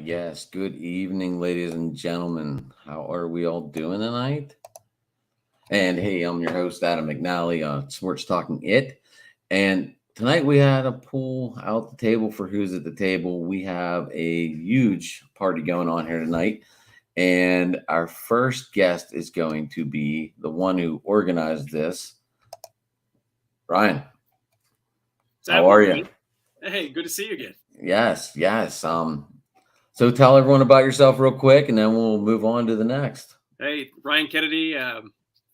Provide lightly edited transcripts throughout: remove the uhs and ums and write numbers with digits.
Yes. Good evening, ladies and gentlemen. How are we all doing tonight? And hey, I'm your host, Adam McNally, Sports Talking It. And tonight we had a pull out the table for who's at the table. We have a huge party going on here tonight. And our first guest is going to be the one who organized this. Ryan, how are you? Hey, good to see you again. Yes. So tell everyone about yourself real quick, and then we'll move on to the next. Hey, Ryan Kennedy,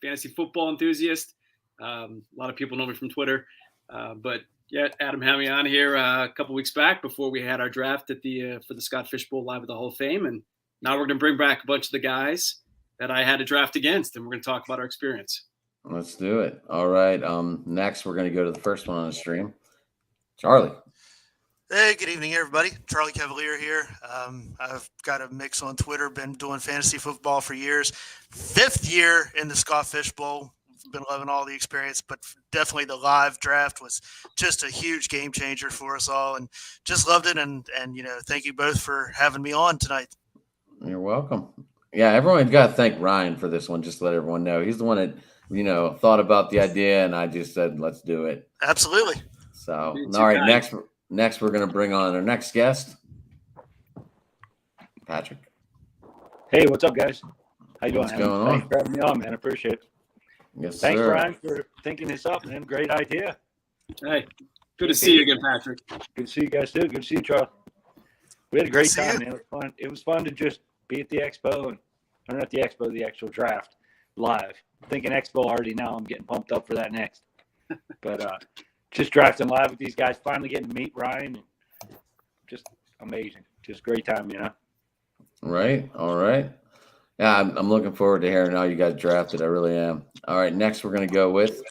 fantasy football enthusiast. A lot of people know me from Twitter, but yeah, Adam had me on here a couple weeks back before we had our draft at the for the Scott Fishbowl Live at the Hall of Fame, and now we're going to bring back a bunch of the guys that I had to draft against, and we're going to talk about our experience. Let's do it. All right. Next, we're going to go to the first one on the stream. Charlie. Hey, good evening, everybody. Charlie Cavalier here. I've got a mix on Twitter, been doing fantasy football for years. 5th year in the Scott Fishbowl. Been loving all the experience, but definitely the live draft was just a huge game changer for us all, and just loved it. And thank you both for having me on tonight. You're welcome. Yeah, everyone's got to thank Ryan for this one, just to let everyone know. He's the one that, thought about the idea, and I just said, let's do it. Absolutely. So, all right, next we're going to bring on our next guest, Patrick. Hey, what's up, guys? How you doing? What's going on? Thanks for having me on, man. I appreciate it. Yes, Thanks, sir. Ryan, for thinking this up, man. Great idea. Hey, good to see you again, Patrick. Good to see you guys, too. Good to see you, Charlie. We had a great time, you. man. It was fun. It was fun to just be at the expo, or not the expo, the actual draft live. Thinking expo already now. I'm getting pumped up for that next. But just drafting live with these guys, finally getting to meet Ryan. Just amazing. Just great time, Right. All right. Yeah, I'm looking forward to hearing how you guys drafted. I really am. All right. Next, we're going to go with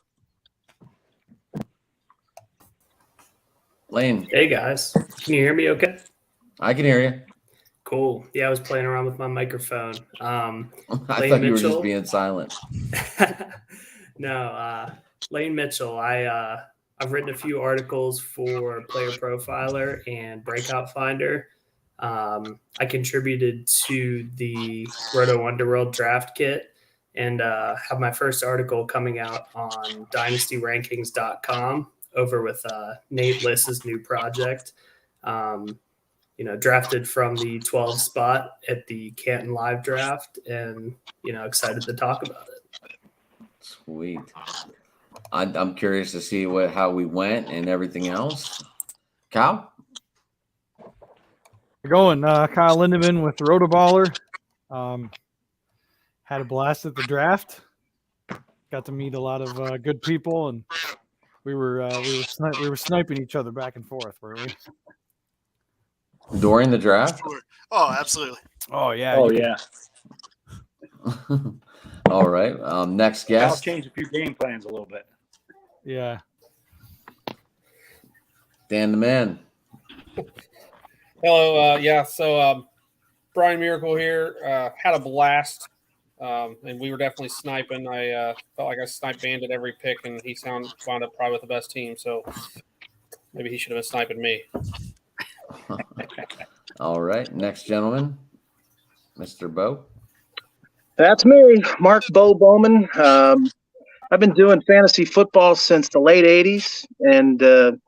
Lane. Hey guys, can you hear me okay? I can hear you. Cool. Yeah, I was playing around with my microphone. I Lane thought you were Mitchell. just being silent. No, Lane Mitchell. I've written a few articles for Player Profiler and Breakout Finder. I contributed to the Roto Underworld draft kit and have my first article coming out on dynastyrankings.com over with Nate Liss's new project. Drafted from the 12 spot at the Canton live draft, and excited to talk about it. Sweet. I'm curious to see how we went and everything else. Kyle? Going, Kyle Lindemann with Rotoballer. Had a blast at the draft. Got to meet a lot of good people, and we were sniping each other back and forth, weren't we? During the draft? Sure. Oh, absolutely. Oh yeah. Oh, yeah. All right. Next I'll guest. change a few game plans a little bit. Yeah. Dan the Man. Hello. So Brian Miracle here. Had a blast, and we were definitely sniping. I felt like I snipe banded every pick, and he wound up probably with the best team. So maybe he should have been sniping me. All right. Next gentleman, Mr. Bo. That's me, Mark Bo Bowman. I've been doing fantasy football since the late 80s, and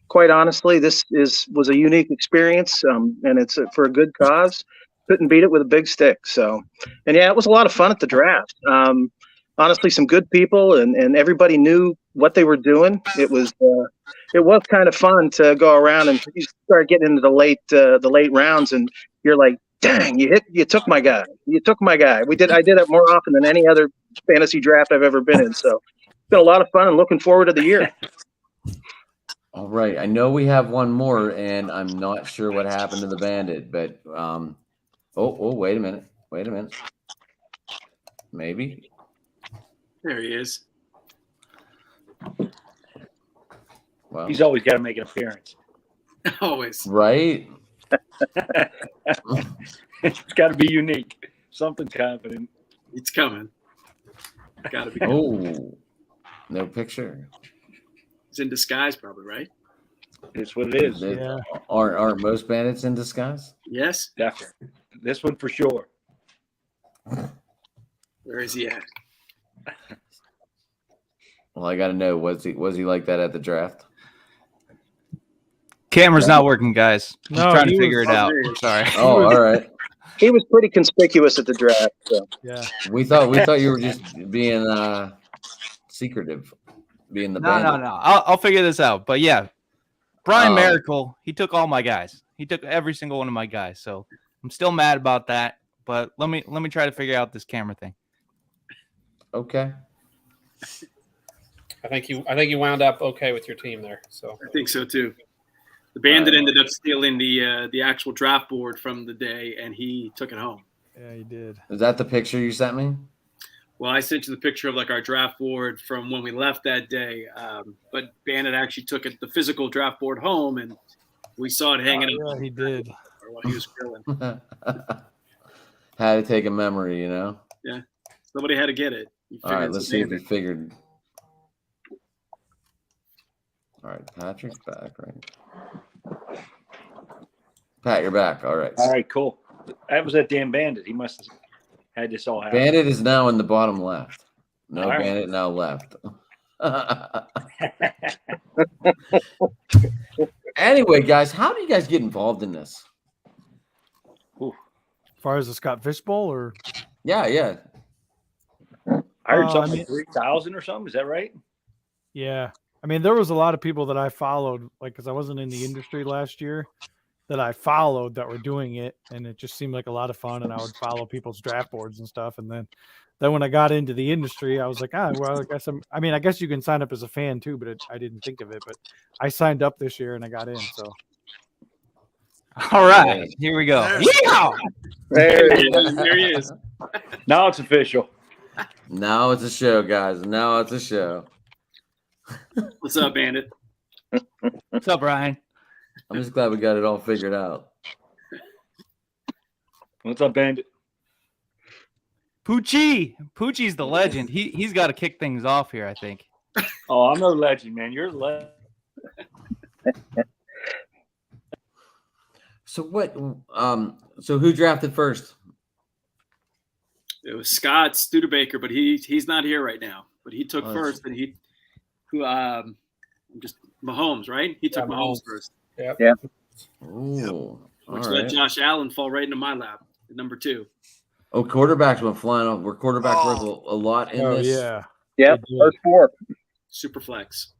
quite honestly, this was a unique experience, and it's for a good cause. Couldn't beat it with a big stick. So, and yeah, it was a lot of fun at the draft. Honestly, some good people, and everybody knew what they were doing. It was kind of fun to go around, and you start getting into the late rounds, and you're like, dang, you took my guy. You took my guy. I did it more often than any other fantasy draft I've ever been in. So it's been a lot of fun and looking forward to the year. All right. I know we have one more, and I'm not sure what happened to the bandit, but wait a minute. Maybe. There he is. Well, He's always got to make an appearance. Always. right. It's got to be unique. Something's happening. It's coming. Got to be. Oh, no picture. He's in disguise, probably, right? It's what it is. Yeah. Aren't most bandits in disguise? Yes. Definitely. This one for sure. Where is he at? Well, I got to know, was he like that at the draft? Camera's not working, guys. No, Just trying to he figure was- it out. there. Sorry. Oh, all right. He was pretty conspicuous at the draft. So. Yeah. We thought you were just being secretive, being the No. bandit. I'll figure this out. But yeah, Brian Oh. Miracle, he took all my guys. He took every single one of my guys. So I'm still mad about that. But let me try to figure out this camera thing. Okay. I think you wound up okay with your team there. So I think so too. The bandit ended up stealing the actual draft board from the day, and he took it home. Yeah, he did. Is that the picture you sent me? Well, I sent you the picture of like our draft board from when we left that day, but Bandit actually took the physical draft board home, and we saw it hanging up Yeah, he did. while he was grilling. Had to take a memory, you know? Somebody had to get it. You All right, figured let's it's see if he Bandit. figured. All right, Patrick's back, right? Pat, you're back. All right. All right, cool. That was that damn bandit. He must have had this all happen. Bandit is now in the bottom left. No, All right. Bandit now left. Anyway, guys, how do you guys get involved in this? As far as the Scott Fishbowl, or Yeah. I heard I something mean- like 3,000 or something. Is that right? yeah, I mean, there was a lot of people that I followed, like, because I wasn't in the industry last year, that I followed that were doing it, and it just seemed like a lot of fun. And I would follow people's draft boards and stuff. And then when I got into the industry, I was like, well, I guess you can sign up as a fan too, but I didn't think of it. But I signed up this year and I got in. So All right, here we go. Yeehaw! There There he is. There he is. Now it's official. Now it's a show, guys. Now it's a show. What's up, Bandit? What's up, Brian? I'm just glad we got it all figured out. What's up, bandit? Poochie's the legend. He's got to kick things off here, I think. Oh, I'm no legend, man. You're a legend. So what? So who drafted first? It was Scott Studebaker, but he's not here right now. But he took Oh, first, and just Mahomes, right? He took Yeah, Mahomes Mahomes. first. Ooh, all Which let right. Josh Allen fall right into my lap at number 2. Oh, quarterbacks went flying off. Were quarterbacks worth a lot in oh this? yeah, Yep, They did. first 4. Super flex.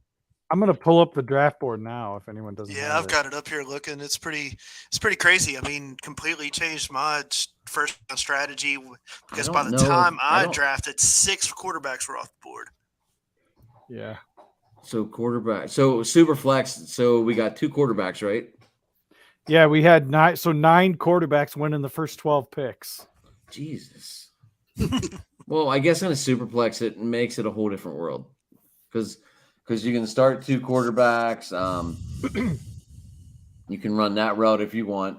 I'm gonna pull up the draft board now if anyone doesn't. Yeah, have I've it. got it up here looking. It's pretty crazy. I mean, completely changed my first round strategy because don't by the know. time I I don't- drafted, 6 quarterbacks were off the board. Yeah. So quarterback. So super flex. So we got 2 quarterbacks, right? Yeah, we had 9. So 9 quarterbacks went in the first 12 picks. Jesus. Well, I guess in a superplex, it makes it a whole different world because you can start 2 quarterbacks. You can run that route if you want,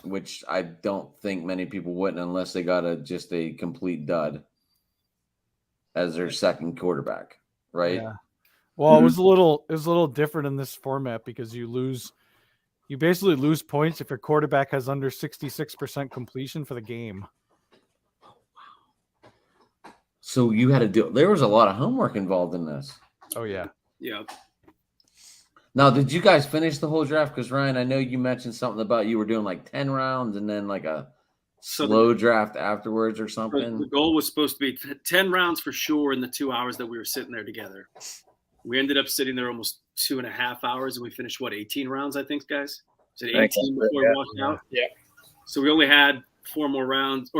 which I don't think many people wouldn't unless they got just a complete dud as their second quarterback, right? Yeah. Well, it was a little different in this format because you basically lose points if your quarterback has under 66% completion for the game. So you had to do. There was a lot of homework involved in this. Oh yeah. Yeah. Now, did you guys finish the whole draft? Because Ryan, I know you mentioned something about you were doing like 10 rounds and then like a So slow draft afterwards or the something. goal was supposed to be 10 rounds for sure in the 2 hours that we were sitting there together. We ended up sitting there almost 2.5 hours, and we finished 18 rounds, I think, guys. Was it 18 before we walked out? Yeah. So we only had 3 more rounds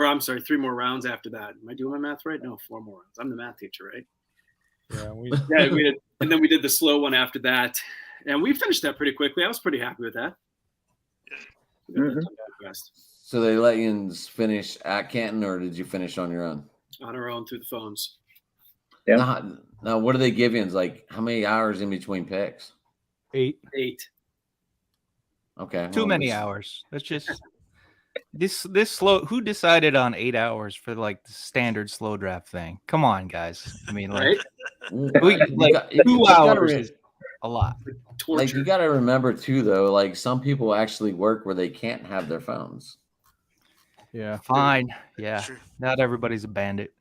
after that. Am I doing my math right? No, 4 more rounds. I'm the math teacher, right? Yeah. Yeah, we did, and then we did the slow one after that, and we finished that pretty quickly. I was pretty happy with that. We got that done fast. So they let you finish at Canton, or did you finish on your own? On our own through the phones. Yeah. Now, what do they give you? It's like how many hours in between picks? 8. 8. Okay. Too well, many this- hours. That's just this slow. Who decided on 8 hours for like the standard slow draft thing? Come on, guys. I mean, like, Right? we, You like got- you 2 gotta hours re- is a lot. Torture. Like, you got to remember too, though. Like, some people actually work where they can't have their phones. Yeah. Fine. Yeah. Sure. Not everybody's a bandit.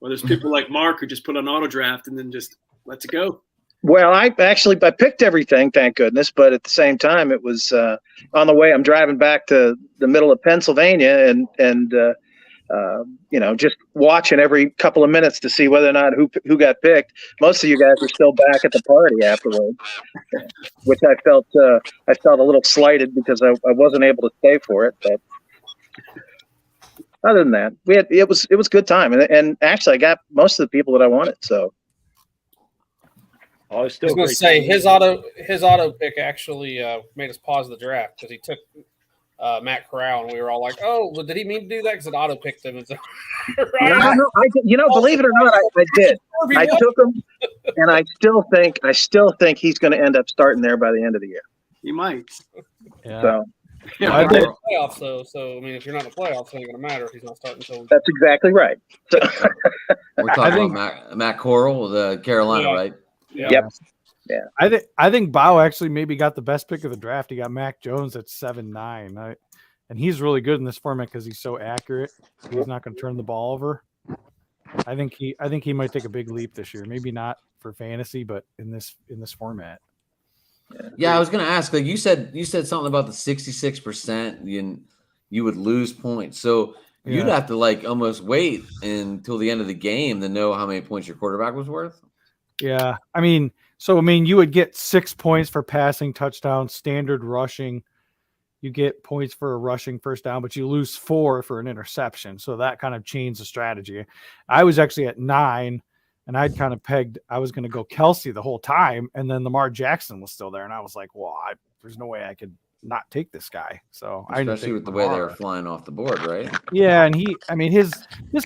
Well, there's people like Mark who just put on auto draft and then just lets it go. Well, I picked everything, thank goodness. But at the same time, it was on the way. I'm driving back to the middle of Pennsylvania, and just watching every couple of minutes to see whether or not who got picked. Most of you guys were still back at the party afterwards, which I felt a little slighted because I wasn't able to stay for it. But other than that, it was a good time, and actually I got most of the people that I wanted. So Oh, it's I still was going to great say time. his auto pick actually made us pause the draft because he took Matt Corral, and we were all like, "Oh, well, did he mean to do that?" Because it auto picked him. And so, right? no, I did, believe it or not, I did. I took him, and I still think he's going to end up starting there by the end of the year. He might. Yeah. So Yeah, I They're did. in the playoffs, though. So I mean, if you're not in the playoffs, it ain't going to matter if he's not starting until. that's exactly right. So, We're talking think- about Matt Corral, the Carolina, Yeah. right? Yep. I think Bao actually maybe got the best pick of the draft. He got Mac Jones at 7'9", and he's really good in this format because he's so accurate. He's not going to turn the ball over. I think he might take a big leap this year. Maybe not for fantasy, but in this format. Yeah, I was going to ask. Like, you said something about the 66%. You would lose points, so you'd Yeah. have to like almost wait until the end of the game to know how many points your quarterback was worth. Yeah, I mean, you would get 6 points for passing touchdown, standard rushing. You get points for a rushing first down, but you lose 4 for an interception. So that kind of changed the strategy. I was actually at 9, and I'd kind of pegged I was going to go Kelsey the whole time, and then Lamar Jackson was still there, and I was like, well, there's no way I could not take this guy. So I ended up Especially taking with the way they were Lamar. flying off the board, right? Yeah, and his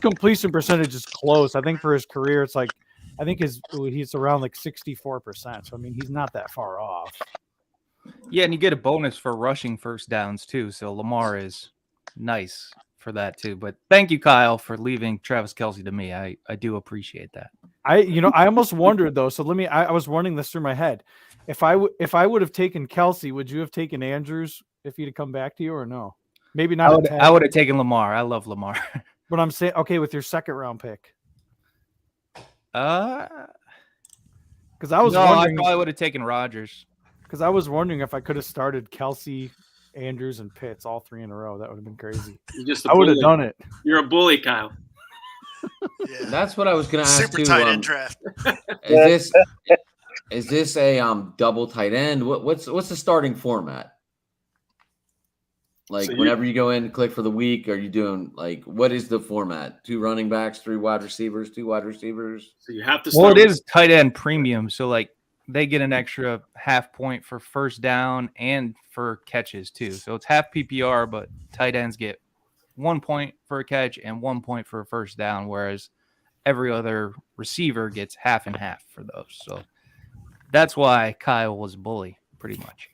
completion percentage is close. I think for his career, it's like he's around like 64%. So I mean, he's not that far off. Yeah, and you get a bonus for rushing first downs too. So Lamar is nice for that too. But thank you, Kyle, for leaving Travis Kelce to me. I do appreciate that. I almost wondered though. So I was running this through my head. If I would have taken Kelce, would you have taken Andrews if he'd have come back to you or no? Maybe not. I would have taken Lamar. I love Lamar. But I'm saying, okay, with your second round pick, Because I was I wondering. probably would have taken Rodgers. Because I was wondering if I could have started Kelce, Andrews, and Pitts all 3 in a row. That would have been crazy. You're just a I would have bully. done it. You're a bully, Kyle. Yeah. That's what I was going to ask Super too. tight end draft. Is this a double tight end? What's the starting format? Like, So whenever you go in, click for the week, are you doing like, what is the format? 2 running backs, 3 wide receivers, 2 wide receivers. So you have to Well, start. it is tight end premium. So like they get an extra half point for first down and for catches too. So it's half PPR, but tight ends get 1 point for a catch and 1 point for a first down, whereas every other receiver gets half and half for those. So that's why Kyle was a bully, pretty much.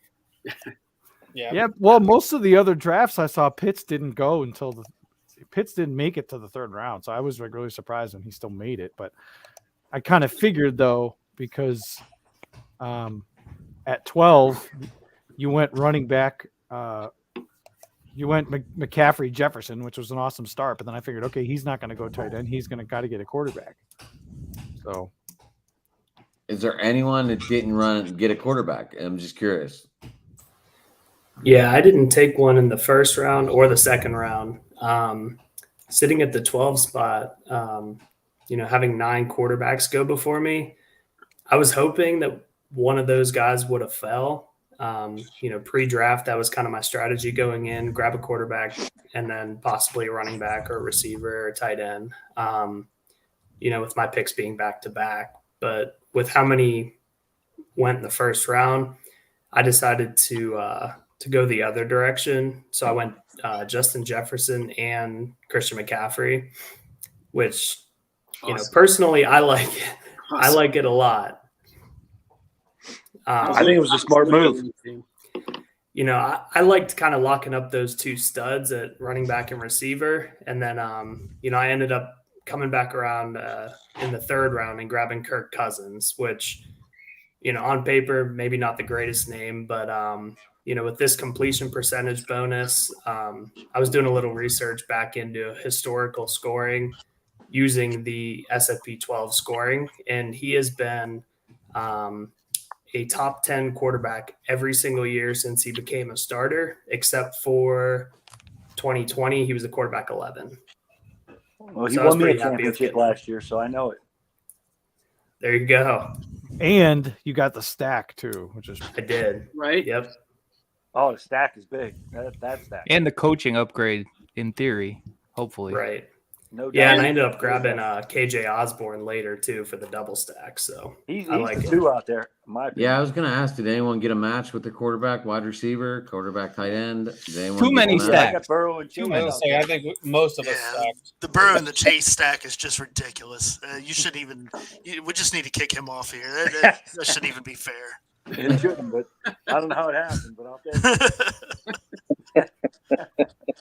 Yeah. Well, most of the other drafts I saw, Pitts didn't make it to the 3rd round. So I was like really surprised when he still made it. But I kind of figured though, because at 12, you went running back. You went McCaffrey Jefferson, which was an awesome start. But then I figured, okay, he's not going to go tight end. He's going to got to get a quarterback. So Is there anyone that didn't get a quarterback? I'm just curious. Yeah, I didn't take one in the first round or the second round. Sitting at the 12 spot, having 9 quarterbacks go before me, I was hoping that one of those guys would have fell. Pre-draft, that was kind of my strategy going in, grab a quarterback and then possibly a running back or a receiver or a tight end, with my picks being back-to-back. But with how many went in the first round, I decided to go the other direction. So I went Justin Jefferson and Christian McCaffrey, which, personally, I like it. I like it a lot. I think it was a smart move. I liked kind of locking up those 2 studs at running back and receiver. And then, I ended up coming back around in the 3rd round and grabbing Kirk Cousins, which on paper, maybe not the greatest name, but with this completion percentage bonus, I was doing a little research back into historical scoring using the SFP 12 scoring, and he has been a top 10 quarterback every single year since he became a starter, except for 2020, he was a quarterback 11. Well, he So I was won me a pretty happy with championship getting last year, so I know it. There you go. And you got the stack too, which is I did. Right? Yep. Oh, the stack is big. That stack. And the coaching upgrade, in theory, hopefully. Right. No doubt. Yeah, and I ended up grabbing KJ Osborne later too for the double stack. So He's I like the it. two out there, in my opinion. Yeah, I was going to ask, did anyone get a match with the quarterback, wide receiver, quarterback, tight end? Did anyone Too get many a match? I stacks. got Burrow and I Chase. was gonna say, I think most of us Yeah. stacked. The Burrow and the Chase stack is just ridiculous. You shouldn't even. We just need to kick him off here. That shouldn't even be fair. It shouldn't, but I don't know how it happened. But I'll take it.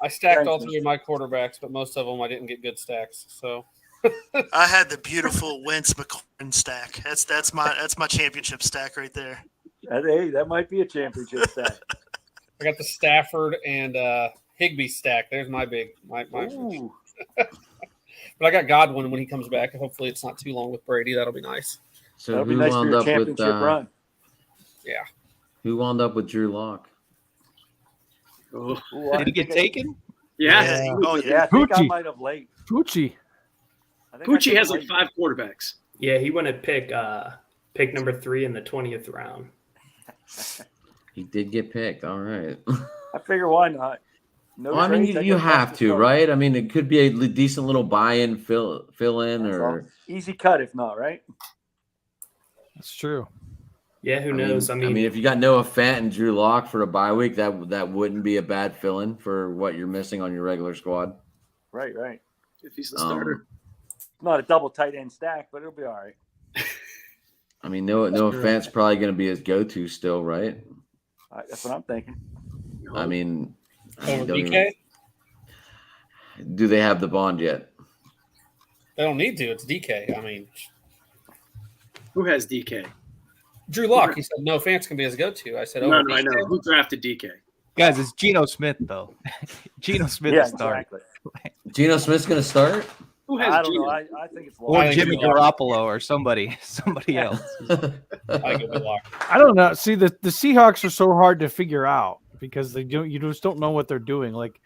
I stacked all Thanks, three of my quarterbacks, but most of them I didn't get good stacks. So I had the beautiful Wentz McLaurin stack. That's my championship stack right there. Hey, that might be a championship stack. I got the Stafford and Higbee stack. There's my big my. Ooh. But I got Godwin when he comes back. Hopefully, it's not too long with Brady. That'll be nice. So That'll be who nice for wound your up with championship run. Yeah. who wound up with Drew Lock? Oh, Ooh, I Did he get think I- taken? yeah. Yeah. Oh yeah. Yeah, I think I Poochie. might have late. Poochie. I think I Pucci took has late. like 5 quarterbacks. Yeah, he went at pick number 3 in the 20th round. He did get picked. All right. I figure why not? No Well, I mean, trades, you get have best to, start. right? I mean, it could be a decent little buy-in, fill in, That's or all. Easy cut, if not, right? That's true. Yeah, who knows? I mean, if you got Noah Fant and Drew Lock for a bye week, that wouldn't be a bad fill-in for what you're missing on your regular squad. Right, right. If he's the starter. Not a double tight end stack, but it'll be all right. I mean, Noah Fant's probably going to be his go-to still, right? That's what I'm thinking. I mean, Over don't DK? do they have the bond yet? They don't need to. It's DK. I mean, Who has DK? Drew Lock. He said no fans can be his go-to. I said, No, over no, I know. DK? Who drafted DK? Guys, it's Geno Smith, though. Geno Smith Yeah, is starting. exactly. Geno Smith's going to start? Who has I don't Geno? know. I think it's Or I think Jimmy Drew Lock. Garoppolo or somebody else. I go with Lock. I don't know. See, the Seahawks are so hard to figure out because you just don't know what they're doing. Like,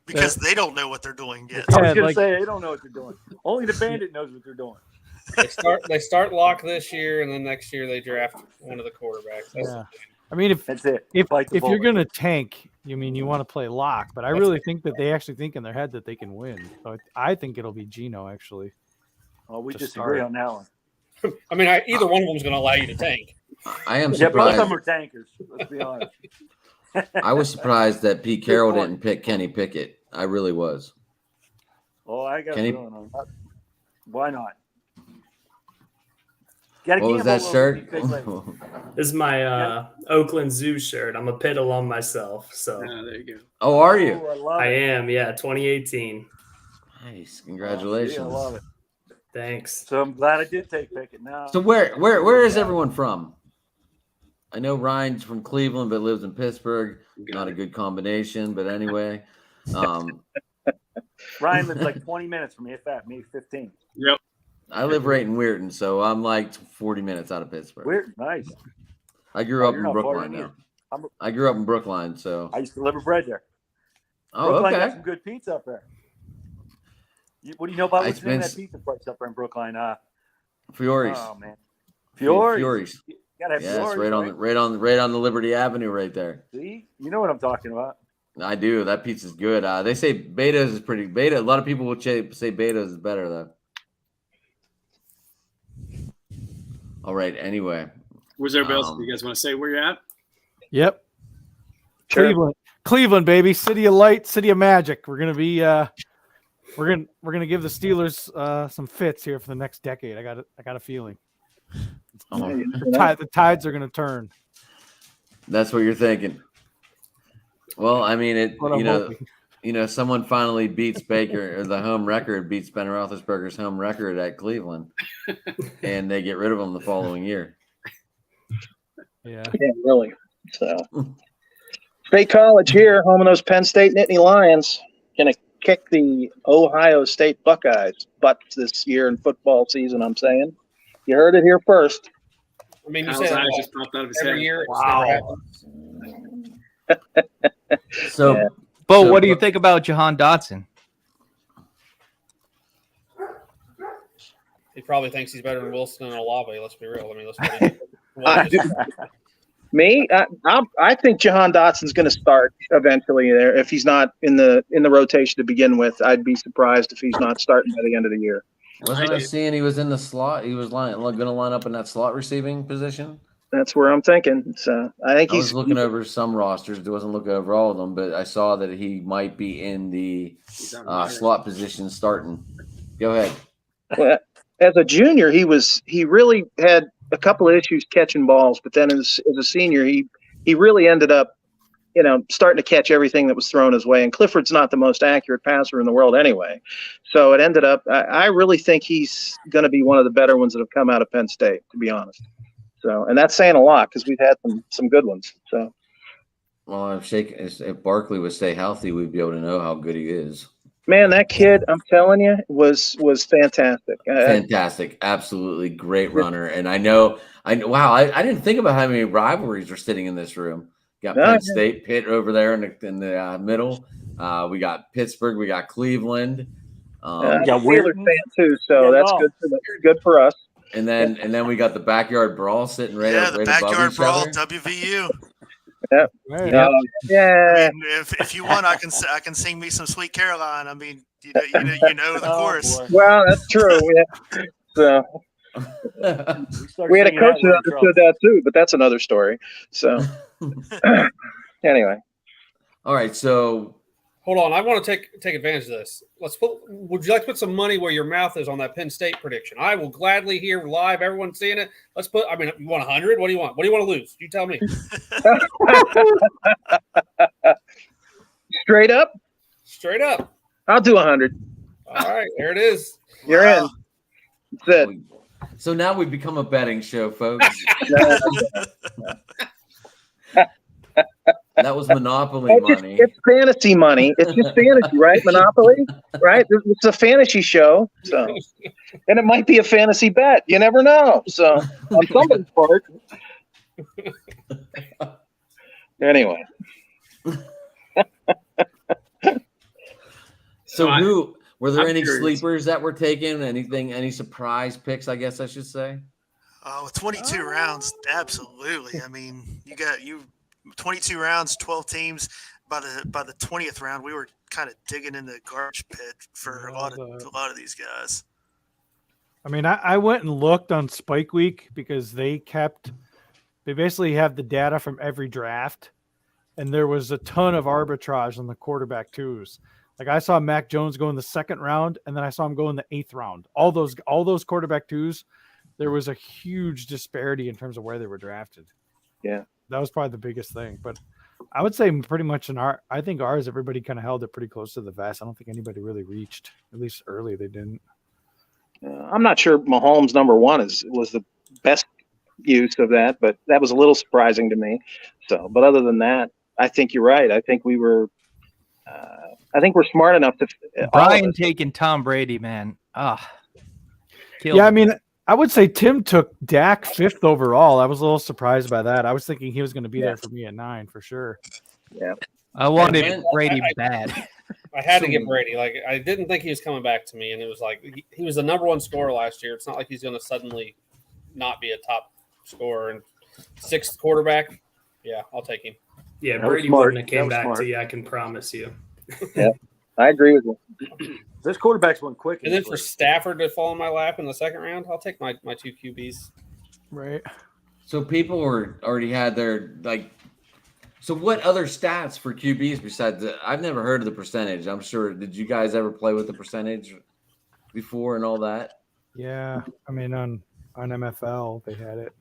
Because they don't know what they're doing yet. I was Yeah, gonna like- say they don't know what they're doing. Only the bandit knows what they're doing. They start Lock this year, and then next year they draft one of the quarterbacks. That's yeah. I mean, That's it. if Bite the you're bullet. gonna tank, you want to play lock, but I really think that they actually think in their head that they can win. So I think it'll be Geno actually. Oh, we to disagree start. on that one. I mean, either one of them is going to allow you to tank. I am Yeah, both of surprised. them are tankers. Let's be honest. I was surprised that Pete Carroll point. didn't pick Kenny Pickett. I really was. Oh, I got a Kenny- feeling on that. Why not? Gotta What was gamble that a little shirt? bit, big lady. This is my Oakland Zoo shirt. I'm a Pitt alum myself, so There you go. Oh, are you? Oh, I love I it. am. Yeah, 2018. Nice. Oh, Congratulations. see, I love it. Thanks. So I'm glad I did take Pickett now. So where is everyone from? I know Ryan's from Cleveland but lives in Pittsburgh. Not a good combination, but anyway. Ryan lives like 20 minutes from me, if that, maybe 15. Yep. I live right in Weirton, so I'm like 40 minutes out of Pittsburgh. Weird, nice. I grew Oh, up you're in not far Brookline from me. now. I'm- I grew up in Brookline, so I used to deliver bread there. oh Brookline got okay. some good pizza up there. What do you know about what's It's the name of been that pizza place up there in Brookline? Fiore's. Oh man, Fiore's. Fiore's. You gotta have Yes, Fiore's, right on the Liberty Avenue right there. See, you know what I'm talking about. I do. That pizza's good. They say Beta's is pretty beta. A lot of people will say Beta's is better though. All right. Anyway, Where's everybody else? You guys want to say where you're at? Yep. Sure. Cleveland, baby, city of light, city of magic. We're gonna be we're gonna give the Steelers some fits here for the next decade. I got a feeling the tides are gonna turn. that's what you're thinking. Well, I mean, What I'm hoping. someone finally beats Baker, or the home record beats Ben Roethlisberger's home record at Cleveland, and they get rid of him the following year. Yeah. Yeah, really. So, State College here, home of those Penn State Nittany Lions, going to kick the Ohio State Buckeyes' butts this year in football season, I'm saying. You heard it here first. I mean, you Kyle's say eyes that just popped out of his every head. year. It's Wow. never happened. So, Yeah. Bo, So- what do you think about Jahan Dotson? He probably thinks he's better than Wilson and Olave. Let's be real. I mean, let's Me, I think Jahan Dotson's going to start eventually there. If he's not in the rotation to begin with, I'd be surprised if he's not starting by the end of the year. wasn't I seeing he was in the slot? He was going to line up in that slot receiving position. That's where I'm thinking. So I think I was he's looking over some rosters. I wasn't looking over all of them, but I saw that he might be in the slot position starting. Go ahead. Well, as a junior, he really had a couple of issues catching balls, but then as a senior, he really ended up, starting to catch everything that was thrown his way. And Clifford's not the most accurate passer in the world anyway. So it ended up, I really think he's going to be one of the better ones that have come out of Penn State, to be honest. So, and that's saying a lot because we've had some good ones. So, Well, if Barkley would stay healthy, we'd be able to know how good he is. man, that kid, I'm telling you, was fantastic. Fantastic, absolutely great runner. And I know. Wow, I didn't think about how many rivalries are sitting in this room. Got Penn State, Pitt over there in the middle. We got Pittsburgh, we got Cleveland. I'm a Steelers fan too, so that's good for us. And then we got the backyard brawl sitting right the above backyard each brawl, other. WVU. Yep. Right. Yeah. I mean, if you want, I can sing me some Sweet Caroline. I mean, you know the chorus. Boy. Well, that's true. So we had a coach that understood that too, but that's another story. So anyway. All right, so Hold on, I want to take advantage of this. Would you like to put some money where your mouth is on that Penn State prediction? I will gladly hear live, everyone seeing it. Let's put. I mean, you want 100? What do you want? What do you want to lose? You tell me. Straight up. Straight up. I'll do 100. All right, there it is. You're in. That's it. So now we've become a betting show, folks. That was Monopoly money. It's fantasy money. It's just fantasy, right? Monopoly, right? It's a fantasy show. So, and it might be a fantasy bet. You never know. So, on somebody's part. Anyway. So, were there I'm any curious. sleepers that were taken? Any surprise picks? I guess I should say. With 22 rounds, absolutely. I mean, you 22 rounds, 12 teams. By the 20th round, we were kind of digging in the garbage pit for a lot of these guys. I mean, I went and looked on Spike Week because they basically have the data from every draft, and there was a ton of arbitrage on the quarterback twos. Like I saw Mac Jones go in the second round, and then I saw him go in the 8th round. All those quarterback twos, there was a huge disparity in terms of where they were drafted. Yeah. That was probably the biggest thing. But I would say pretty much I think ours, everybody kind of held it pretty close to the vest. I don't think anybody really reached, at least early they didn't. I'm not sure Mahomes number one was the best use of that, but that was a little surprising to me. So, but other than that, I think you're right. I think we're smart enough to. Brian taking Tom Brady, man. Yeah, I mean, I would say Tim took Dak 5th overall. I was a little surprised by that. I was thinking he was going to be there for me at 9 for sure. Yeah, I wanted Brady bad. I had to get Brady. Like I didn't think he was coming back to me, and it was like he was the number one scorer last year. It's not like he's going to suddenly not be a top scorer. And 6th quarterback, yeah, I'll take him. Yeah, That was Brady smart. wouldn't have came That was back smart. to you. I can promise you. yeah, I agree with you. This quarterback's went quick. And then for Stafford to fall in my lap in the 2nd round, I'll take my 2 QBs. Right. So people already had their like. So what other stats for QBs besides? I've never heard of the percentage. I'm sure. Did you guys ever play with the percentage before and all that? Yeah, I mean on MFL they had it.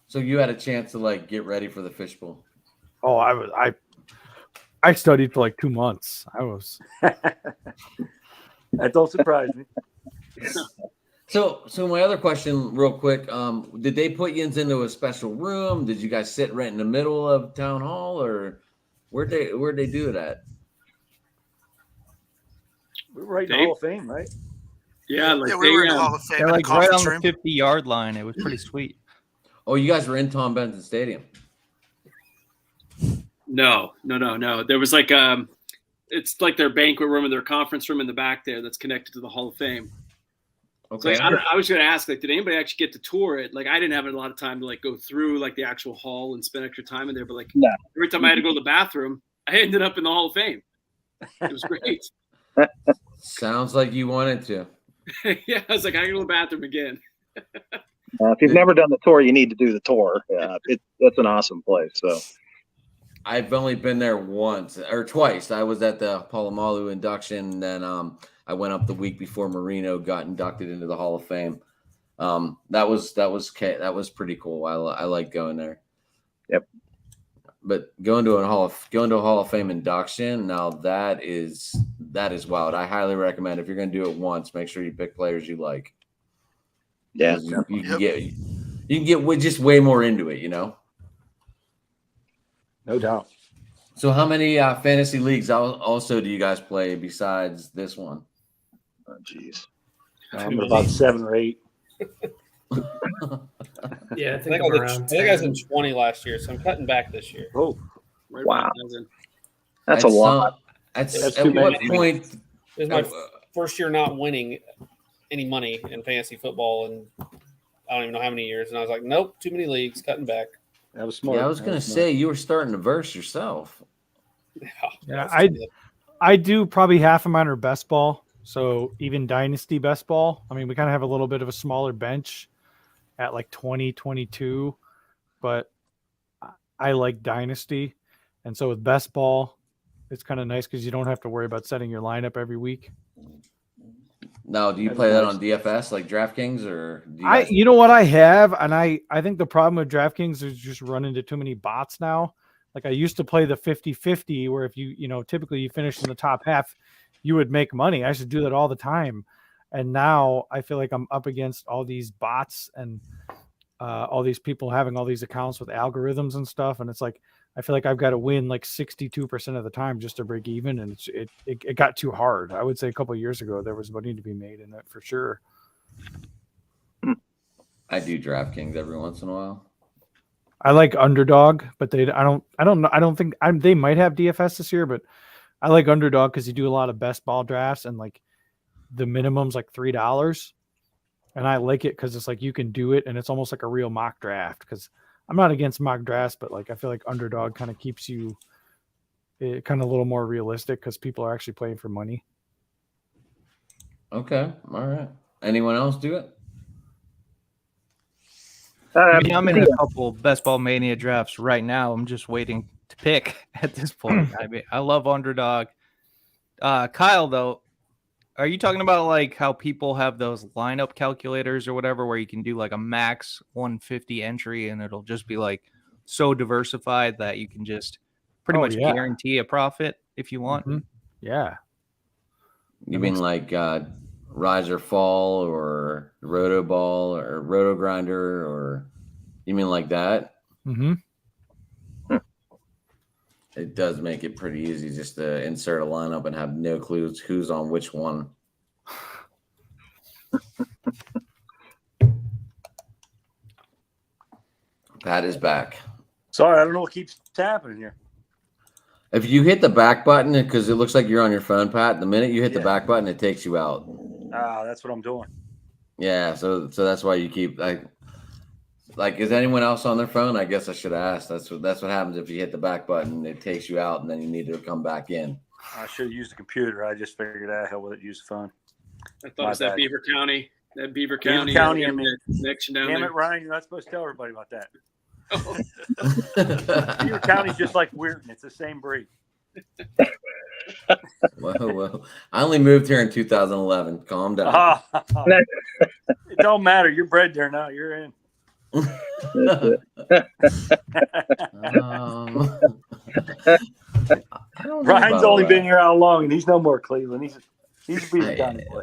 So you had a chance to like get ready for the Fishbowl. Oh, I studied for like 2 months. That don't surprise me. So my other question, real quick, did they put you into a special room? Did you guys sit right in the middle of town hall, or where'd they do it at? We're right in the Dave? Hall of Fame, right? Yeah, like we were in the Hall of Fame They're in the like right conference on the room. 50-yard line. It was pretty sweet. Oh, you guys were in Tom Benson Stadium. No. There was like it's like their banquet room and their conference room in the back there that's connected to the Hall of Fame. So Okay. like, I was going to ask, like, did anybody actually get to tour it? Like, I didn't have a lot of time to like go through like the actual hall and spend extra time in there. But like No. every time I had to go to the bathroom, I ended up in the Hall of Fame. It was great. Sounds like you wanted to. Yeah, I was like, I can go to the bathroom again. If you've never done the tour, you need to do the tour. That's an awesome place. So I've only been there once or twice. I was at the Palomalu induction, and then I went up the week before Marino got inducted into the Hall of Fame. That was pretty cool. I like going there. Yep. But going to a Hall of Fame induction, now that is wild. I highly recommend, if you're going to do it once, make sure you pick players you like. yeah, You can get just way more into it, you know. No doubt. So how many fantasy leagues also do you guys play besides this one? oh, geez. I'm about 7 or 8. Yeah, I I think think I'm I around was 10. in 20 last year, so I'm cutting back this year. Oh, Right Wow. around 1,000. That's a lot. That's That's at too what many. point? It was my first year not winning any money in fantasy football, and I don't even know how many years. And I was like, nope, too many leagues, cutting back. that was smart. Yeah, I was That gonna smart. say you were starting to verse yourself. Yeah, I do probably half of mine are best ball. So even dynasty best ball. I mean, we kind of have a little bit of a smaller bench at like 20, 22, but I like dynasty. And so with best ball, it's kind of nice because you don't have to worry about setting your lineup every week. Now, do you That's play that nice. on DFS like DraftKings, or do you guys... You know what I have, and I think the problem with DraftKings is just run into too many bots now. Like I used to play the 50-50 where if you typically you finish in the top half, you would make money. I used to do that all the time. And now I feel like I'm up against all these bots and all these people having all these accounts with algorithms and stuff. And it's like, I feel like I've got to win like 62% of the time just to break even. And it got too hard. I would say a couple of years ago, there was money to be made in it for sure. I do DraftKings every once in a while. I like Underdog, but they might have DFS this year, but I like Underdog because you do a lot of best ball drafts and like the minimum's like $3. And I like it because it's like you can do it and it's almost like a real mock draft. Because I'm not against mock drafts, but like I feel like Underdog kind of keeps you kind of a little more realistic because people are actually playing for money. Okay, all right. Anyone else do it? I mean, I'm in a couple best ball mania drafts right now. I'm just waiting to pick at this point. I mean, I love Underdog. Kyle, though, are you talking about like how people have those lineup calculators or whatever, where you can do like a max 150 entry and it'll just be like so diversified that you can just pretty much guarantee a profit if you want? Mm-hmm. Yeah. You mean like Rise or Fall or Roto Ball or Roto Grinder, or you mean like that? Mm-hmm. It does make it pretty easy just to insert a lineup and have no clues who's on which one. Pat is back. Sorry, I don't know what keeps happening here. If you hit the back button, because it looks like you're on your phone, Pat, the minute you hit the back button, it takes you out. That's what I'm doing. Yeah, so that's why you keep like is anyone else on their phone? I guess I should ask. That's what happens if you hit the back button, it takes you out and then you need to come back in. I should have used the computer. I just figured out hell with it. Use the phone. I thought it was that Beaver County. That Beaver County, County, I mean, connection down damn there. it, Ryan! You're not supposed to tell everybody about that. Beaver County's just like Weirton. It's the same breed. Whoa. I only moved here in 2011. Calm down. It don't matter. You're bred there now. You're in. I don't know Ryan's about only that. been here how long, and he's no more Cleveland. He's a Beaver County boy.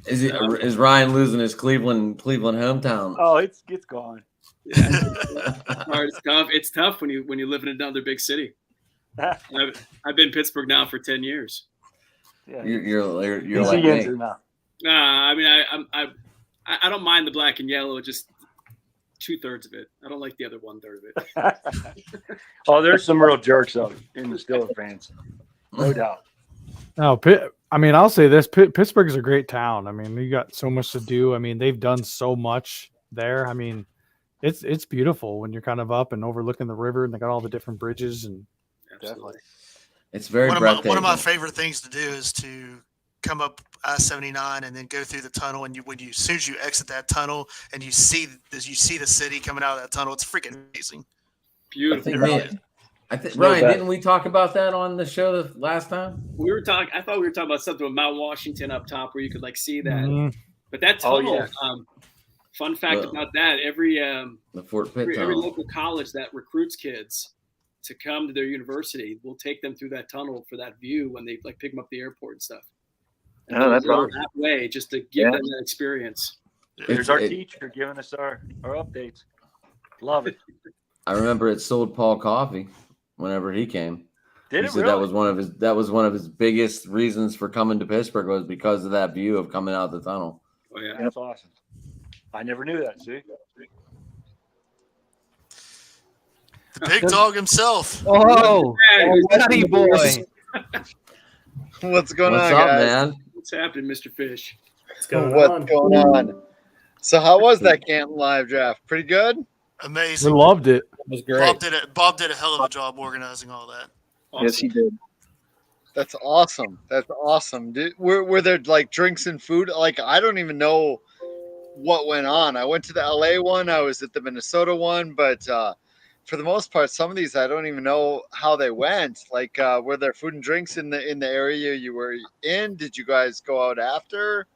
Is Ryan losing his Cleveland hometown? Oh, it's gone. Yeah. It's tough. It's tough when you live in another big city. I've been in Pittsburgh now for 10 years. Yeah, You're he's like a me. Yinzer now. I mean, I don't mind the black and yellow, just 2/3 of it. I don't like the other 1/3 of it. Oh, there's some real jerks out in the Steelers fans, no doubt. No, I mean, I'll say this: Pittsburgh is a great town. I mean, you got so much to do. I mean, they've done so much there. I mean, it's beautiful when you're kind of up and overlooking the river, and they got all the different bridges and. Absolutely. It's very One breathtaking. of my favorite things to do is to come up I-79 and then go through the tunnel. And as soon as you exit that tunnel and you see the city coming out of that tunnel, it's freaking amazing. Beautiful. Ryan, didn't we talk about that on the show the last time? We were talking. I thought we were talking about something with Mount Washington up top where you could see that. Mhm. But that tunnel. yeah. Fun fact about that: every The Fort Pitt every tunnel. local college that recruits kids to come to their university will take them through that tunnel for that view when they pick them up at the airport and stuff. And Oh, that's go awesome. that way just to give them that experience. There's our teacher giving us our updates. Love it. I remember it sold Paul coffee whenever he came. Did He it said really? that was one of his biggest reasons for coming to Pittsburgh was because of that view of coming out the tunnel. Oh yeah. That's awesome. I never knew that. See. The big dog himself. Oh, buddy boy. What's going What's on, up, guys? man? What's happening, Mr. Fish? What's going What's on? going on? So, how was that Canton live draft? Pretty good. We Amazing. loved it. It was great. Bob did a hell of a job organizing all that. Yes, he did. That's awesome. That's awesome. Were there drinks and food? I don't even know what went on. I went to the LA one. I was at the Minnesota one, but for the most part, some of these I don't even know how they went. Were there food and drinks in the area you were in? Did you guys go out after?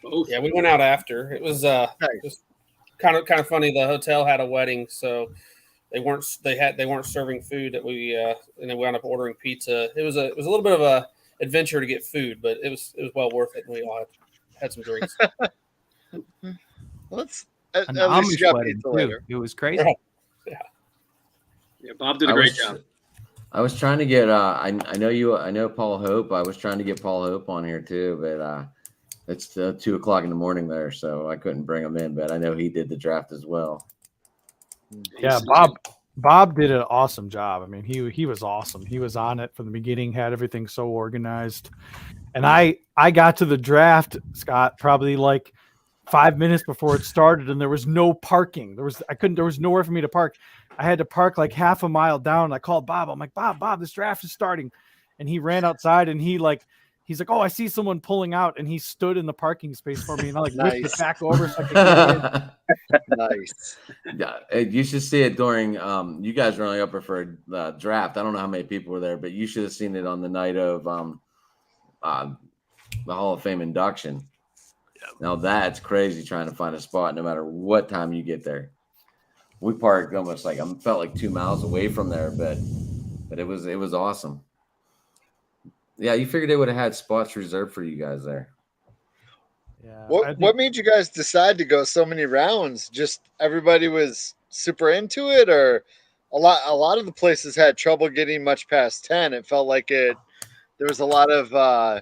Both. Yeah, we went out after. It was just kind of funny. The hotel had a wedding, so they weren't serving food that we and then we wound up ordering pizza. It was a little bit of a adventure to get food, but it was well worth it. And we all had some drinks. Let's An at least Amish you got wedding pizza too. later. It was crazy. Yeah, Bob did a great job. I was trying to get I know Paul Hope. I was trying to get Paul Hope on here too, but it's 2:00 in the morning there, so I couldn't bring him in. But I know he did the draft as well. Yeah, Bob did an awesome job. I mean, he was awesome. He was on it from the beginning, had everything so organized. And I got to the draft, Scott, probably 5 minutes before it started, and there was no parking. There was nowhere for me to park. I had to park half a mile down. I called Bob. I'm like, Bob, this draft is starting. And he ran outside and he's like, oh, I see someone pulling out, and he stood in the parking space for me, and I whipped it back over so I could get in. Nice. Yeah, you should see it during you guys were only up for a draft. I don't know how many people were there, but you should have seen it on the night of the Hall of Fame induction. Now that's crazy trying to find a spot no matter what time you get there. We parked almost I felt 2 miles away from there, but it was awesome. Yeah, you figured they would have had spots reserved for you guys there. Yeah. What made you guys decide to go so many rounds? Just everybody was super into it, or a lot of the places had trouble getting much past 10. It felt like there was a lot of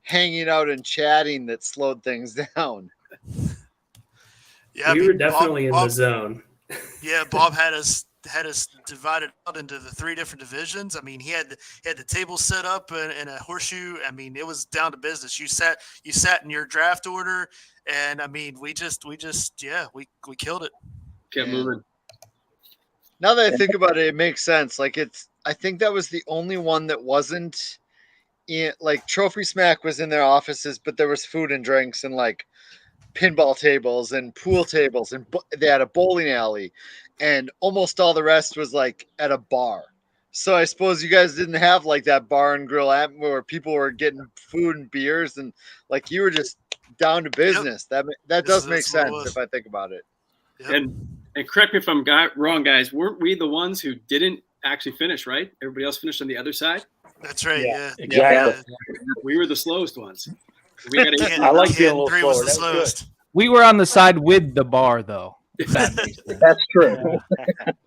hanging out and chatting that slowed things down. Yeah, We were definitely in the zone. Yeah, Bob had us divided out into the 3 different divisions. I mean, he had the table set up in a horseshoe. I mean, it was down to business. You sat in your draft order, and I mean, we killed it. Kept moving. Now that I think about it, it makes sense. I think that was the only one that wasn't in, Trophy Smack was in their offices, but there was food and drinks and pinball tables and pool tables, and they had a bowling alley, and almost all the rest was at a bar. So I suppose you guys didn't have that bar and grill where people were getting food and beers, and you were just down to business. Yep. That does make sense if I think about it. Yep. And correct me if I'm wrong, guys. Weren't we the ones who didn't actually finish? Right? Everybody else finished on the other side. That's right. Yeah, exactly. We were the slowest ones. We got Canton- I like being a Canton little 3 was slower. the That was good. slowest. We were on the side with the bar, though. if that makes sense. That's true.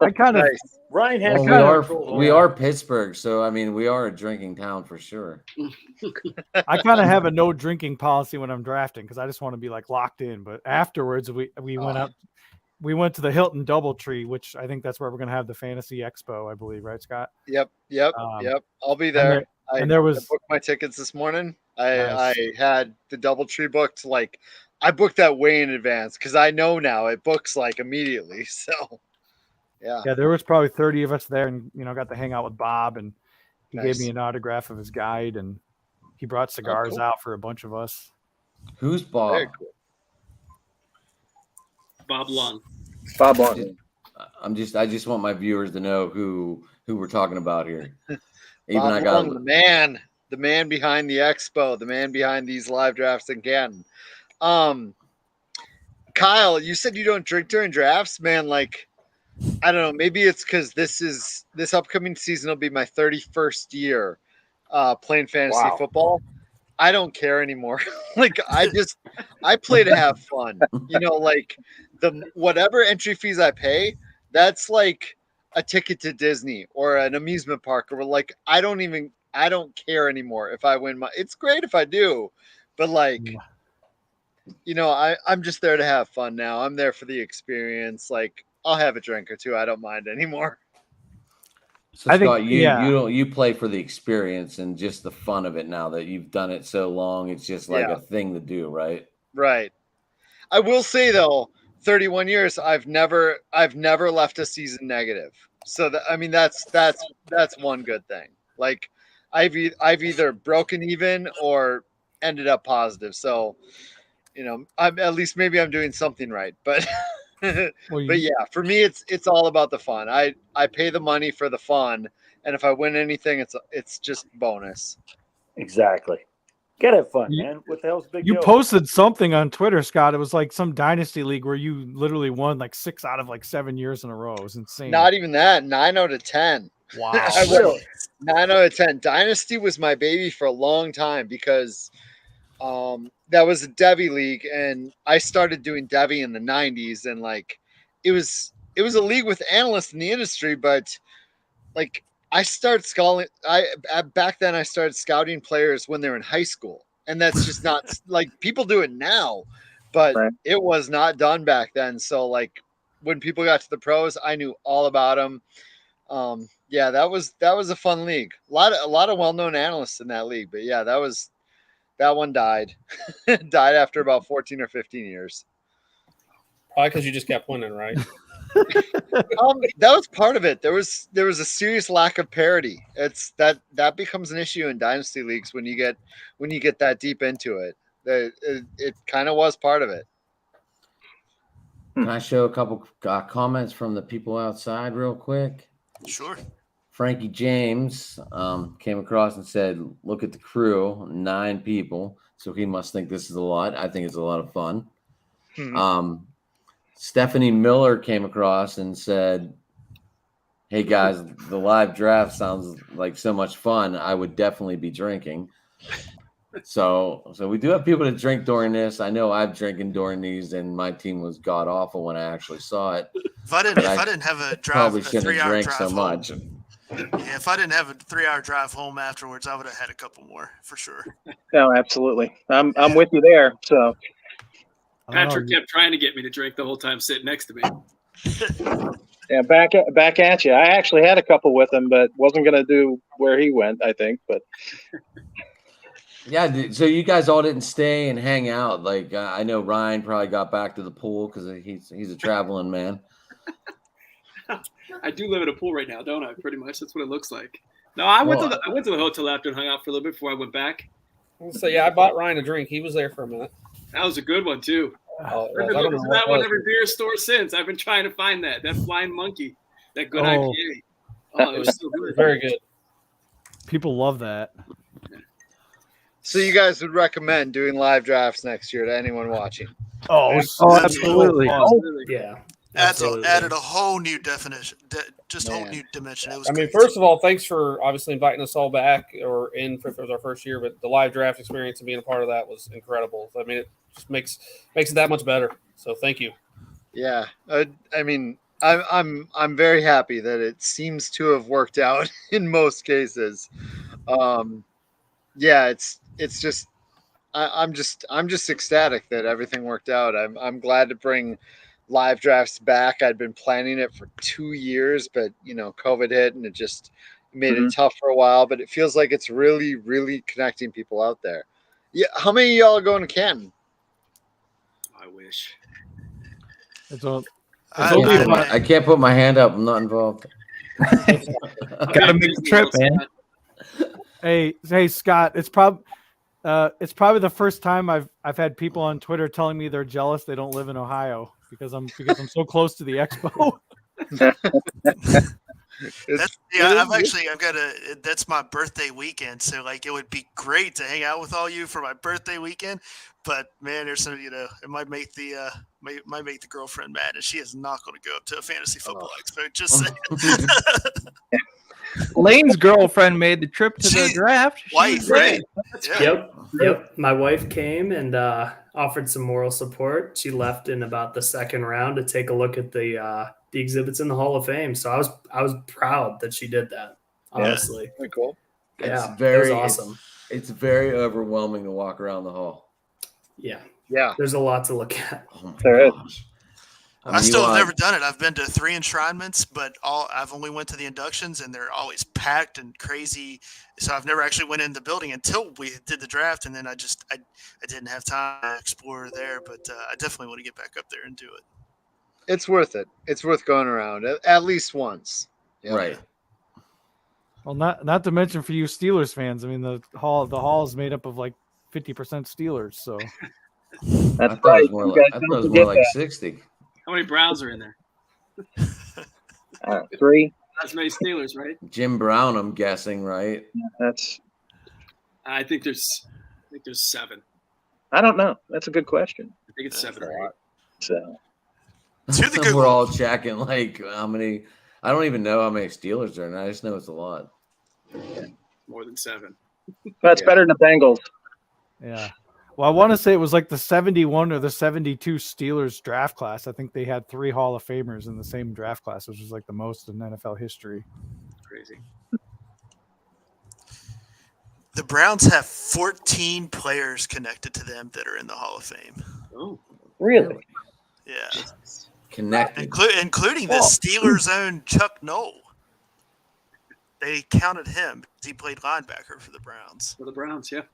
I kind of Nice. Ryan has Well, we are Pittsburgh, so I mean we are a drinking town for sure. I kind of have a no drinking policy when I'm drafting because I just want to be like locked in. But afterwards, we went out. We went to the Hilton DoubleTree, which I think that's where we're going to have the Fantasy Expo, I believe, right, Scott? Yep. I'll be and there. there I was booked my tickets this morning. Nice. I had the DoubleTree booked. Like I booked that way in advance because I know now it books like immediately. So yeah. there was probably 30 of us there, and got to hang out with Bob, and he gave Nice. me an autograph of his guide, and he brought cigars cool. out for a bunch of us. Who's Bob? Very cool. Bob Lund. Bob Long. I just want my viewers to know who we're talking about here. Even Bob I got Long, the man behind the expo, the man behind these live drafts in Canton. Kyle, you said you don't drink during drafts, man. Like, I don't know. Maybe it's because this upcoming season will be my 31st year playing fantasy football. I don't care anymore. Like, I play to have fun. Like the whatever entry fees I pay, that's like a ticket to Disney or an amusement park, or like I don't care anymore if I win. It's great if I do, but like, I'm just there to have fun now. I'm there for the experience. Like, I'll have a drink or two. I don't mind anymore. So I think- Scott, yeah. you play for the experience and just the fun of it. Now that you've done it so long, it's just like a thing to do, right? Right. I will say though, 31 years, I've never left a season negative. So that's one good thing. Like I've either broken even or ended up positive. So, I'm at least maybe I'm doing something right. But but yeah, for me it's all about the fun. I pay the money for the fun, and if I win anything, it's just bonus. Exactly. Gotta have fun, man. What the hell's the big You deal? posted something on Twitter, Scott. It was like some dynasty league where you literally won like 6 out of like 7 years in a row. It was insane. Not even that. 9 out of 10. Wow. I won 9 out of 10. Dynasty was my baby for a long time because that was a Devy league, and I started doing Devy in the 90s, and like it was a league with analysts in the industry, but like I started scouting. Back then I started scouting players when they're in high school, and that's just not like people do it now, but it was not done back then. So like when people got to the pros, I knew all about them. Yeah, that was a fun league. A lot of well-known analysts in that league, but yeah, that one died. Died after about 14 or 15 years. Probably because you just kept winning, right? That was part of it. There was a serious lack of parity. It's that becomes an issue in dynasty leagues when you get that deep into it. It kind of was part of it. Can I show a couple comments from the people outside real quick? Sure. Frankie James came across and said, "Look at the crew, 9 people." So he must think this is a lot. I think it's a lot of fun. Stephanie Miller came across and said, "Hey guys, the live draft sounds like so much fun. I would definitely be drinking." So we do have people that drink during this. I know I've drinking during these, and my team was god awful when I actually saw it. If I didn't have a drive, probably a shouldn't 3-hour drink drive so home, much. Yeah, if I didn't have a 3-hour drive home afterwards, I would have had a couple more for sure. No, absolutely. I'm with you there. So Patrick kept trying to get me to drink the whole time sitting next to me. yeah, back at you. I actually had a couple with him, but wasn't going to do where he went, I think. But yeah, so you guys all didn't stay and hang out. Like I know Ryan probably got back to the pool because he's a traveling man. I do live at a pool right now, don't I? Pretty much, that's what it looks like. No, I went to the hotel after and hung out for a little bit before I went back. So yeah, I bought Ryan a drink. He was there for a minute. That was a good one too. Oh, I've been looking for that one every beer store since. I've been trying to find that Flying Monkey, that good IPA. Oh, it was so good. Very good. People love that. So you guys would recommend doing live drafts next year to anyone watching? Oh, absolutely. Yeah. Absolutely. Added a whole new definition, whole Man. new dimension. It was. I mean, great. first of all, thanks for obviously inviting us all back or in if it was our first year, but the live draft experience and being a part of that was incredible. I mean, it just makes it that much better. So thank you. Yeah, I mean, I'm very happy that it seems to have worked out in most cases. Yeah, it's just I'm just ecstatic that everything worked out. I'm glad to bring live drafts back. I'd been planning it for 2 years, but COVID hit and it just made it tough for a while. But it feels like it's really, really connecting people out there. Yeah, how many of y'all are going to Canton? I wish. I can't put my hand up. I'm not involved. Gotta make the trip, man. Hey, Scott. It's probably the first time I've had people on Twitter telling me they're jealous they don't live in Ohio because I'm so close to the expo. That's my birthday weekend, so like it would be great to hang out with all you for my birthday weekend. But man, there's some it might make the might make the girlfriend mad, and she is not going to go up to a fantasy football expo. Just saying. Lane's girlfriend made the trip to the draft. Wife, right? Yeah. Yep. My wife came and offered some moral support. She left in about the second round to take a look at the exhibits in the Hall of Fame. So I was proud that she did that. Honestly, Very cool. Yeah, it was awesome. It's very overwhelming to walk around the hall. Yeah. There's a lot to look at. Oh my gosh. I still have never done it. I've been to 3 enshrinements, but I've only went to the inductions, and they're always packed and crazy. So I've never actually went in the building until we did the draft, and then I didn't have time to explore there. But I definitely want to get back up there and do it. It's worth it. It's worth going around at least once. Yep. Right. Well, not to mention for you Steelers fans. I mean, the hall is made up of like 50% Steelers. So that's right. I thought it was more like 60. How many Browns are in there? 3. That's many Steelers, right? Jim Brown, I'm guessing, right? I think there's 7. I don't know. That's a good question. I think it's 7 or 8. So we're all checking like how many. I don't even know how many Steelers are in. I just know it's a lot. More than 7. That's better than the Bengals. Yeah. Well, I want to say it was like the 71 or the 72 Steelers draft class. I think they had 3 Hall of Famers in the same draft class, which was like the most in NFL history. Crazy. The Browns have 14 players connected to them that are in the Hall of Fame. Oh, really? Yeah. Connected. Including the Steelers' own Chuck Noll. They counted him because he played linebacker for the Browns. For the Browns, yeah.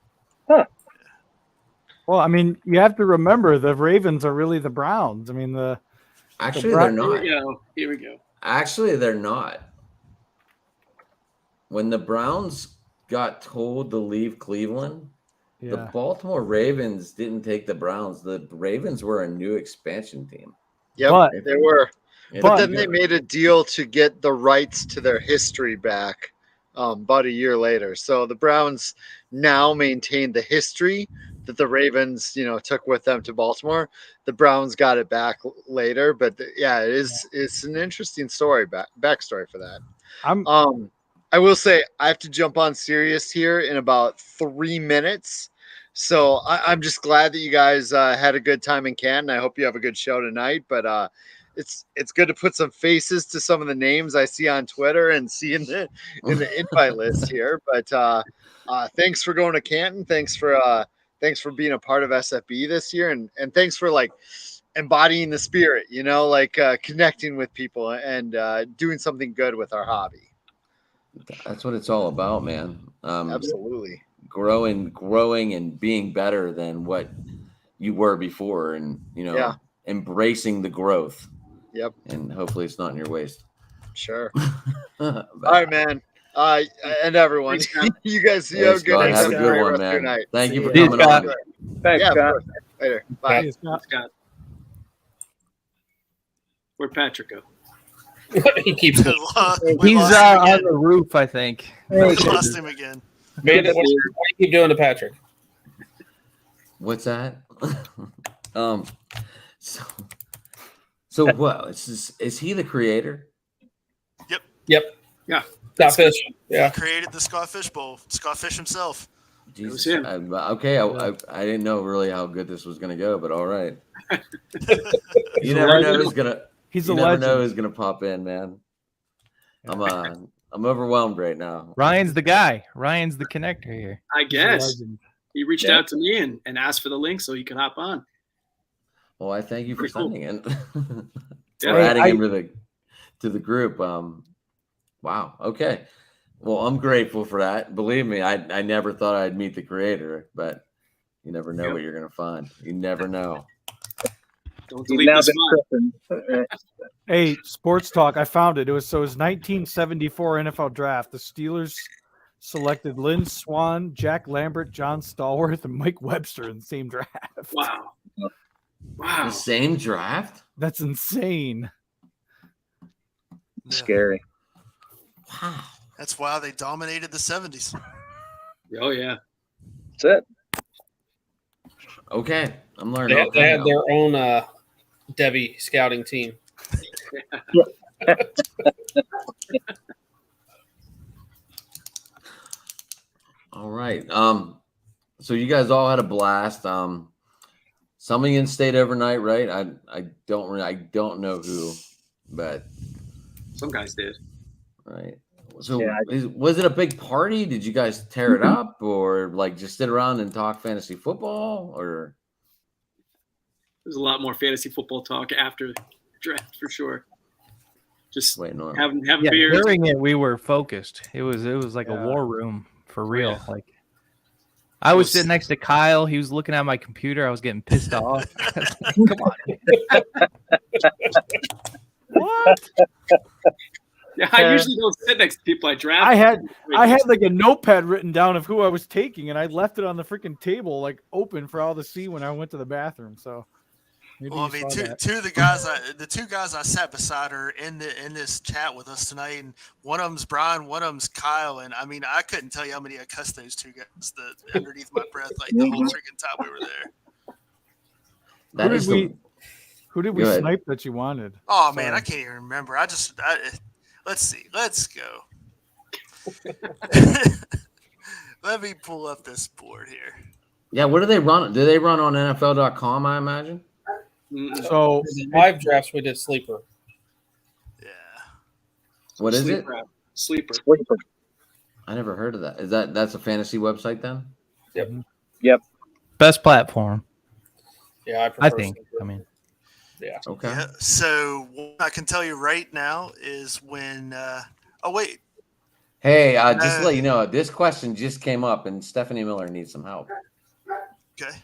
Huh. Well, I mean, you have to remember the Ravens are really the Browns. I mean, they're not. Here we go. Actually, they're not. When the Browns got told to leave Cleveland, the Baltimore Ravens didn't take the Browns. The Ravens were a new expansion team. Yep, they were. But then they made a deal to get the rights to their history back about a year later. So the Browns now maintain the history that the Ravens, took with them to Baltimore. The Browns got it back later, but it's an interesting story, backstory for that. I will say I have to jump on Sirius here in about 3 minutes. So I'm just glad that you guys had a good time in Canton. I hope you have a good show tonight, but it's good to put some faces to some of the names I see on Twitter and see in the invite list here. But thanks for going to Canton. Thanks for being a part of SFB this year, and thanks for like embodying the spirit, connecting with people and doing something good with our hobby. That's what it's all about, man. Absolutely. Growing and being better than what you were before, and embracing the growth. Yep. And hopefully it's not in your waist. Sure. All right, man. And everyone, you guys have a good Have a good one, man. Thank you for coming on. Thanks, Scott. Later. Bye. Hey, Scott. Where'd Patrick go? He keeps He's on the roof, I think. We lost him again. Man, what do you keep doing to Patrick? What's that? So So what? Is he the creator? Yep. Yeah. Scott Fish. Yeah. He created the Scott Fishbowl. Scott Fish himself. Jesus. him. Okay. I didn't know really how good this was gonna go, but all right. He's You a never know legend. who's gonna. He's You a never legend. know who's gonna pop in, man. I'm overwhelmed right now. Ryan's the guy. Ryan's the connector here. I He's a guess legend. he reached Yeah. out to me and asked for the link so he could hop on. Well, I thank you for Pretty cool. sending it. Yeah. Or adding Hey, him to the group. Wow. Okay. Well, I'm grateful for that. Believe me, I never thought I'd meet the creator, but you never know what you're gonna find. You never know. Don't He's delete now this been one. tripping. Hey, sports talk. I found it. It was 1974 NFL draft. The Steelers selected Lynn Swann, Jack Lambert, John Stallworth, and Mike Webster in the same draft. Wow. The Wow. same draft? That's insane. Scary. Wow. That's why they dominated the 70s. Oh yeah. That's it. Okay. I'm learning. They all had kinds their own Debbie scouting team. All right. So you guys all had a blast. Some of you stayed overnight, right? I don't know who, but Some guys did. right. So Yeah, was it a big party? Did you guys tear it up, or like just sit around and talk fantasy football, or? There's a lot more fantasy football talk after the draft for sure. Just Wait, no. having Yeah, beers. during it we were focused. It was like Yeah. a war room for real. Yeah. Like I was sitting next to Kyle. He was looking at my computer. I was getting pissed off. Come on. What? Yeah, I usually don't sit next to people I draft. I had like a notepad written down of who I was taking, and I left it on the freaking table, like open for all to see when I went to the bathroom. So, maybe Well, I you mean, saw that. two of the two guys I sat beside her in this chat with us tonight, and one of them's Brian, one of them's Kyle, and I mean, I couldn't tell you how many I cussed those two guys underneath my breath, like the whole freaking time we were there. That is Who did we Go ahead. snipe that you wanted? Oh man, Sorry. I can't even remember. Let's see. Let's go. Let me pull up this board here. Yeah, what do they run? Do they run on NFL.com, I imagine? Mm-mm. So, Live drafts we did sleeper. Yeah. What is it? Sleeper. Sleeper. Sleeper. I never heard of that. That's a fantasy website then? Best platform, Yeah, I prefer think. sleeper. I mean, Yeah. Okay. Yeah. So what I can tell you right now is when. Oh wait. Hey, just to let you know, this question just came up, and Stephanie Miller needs some help. Okay.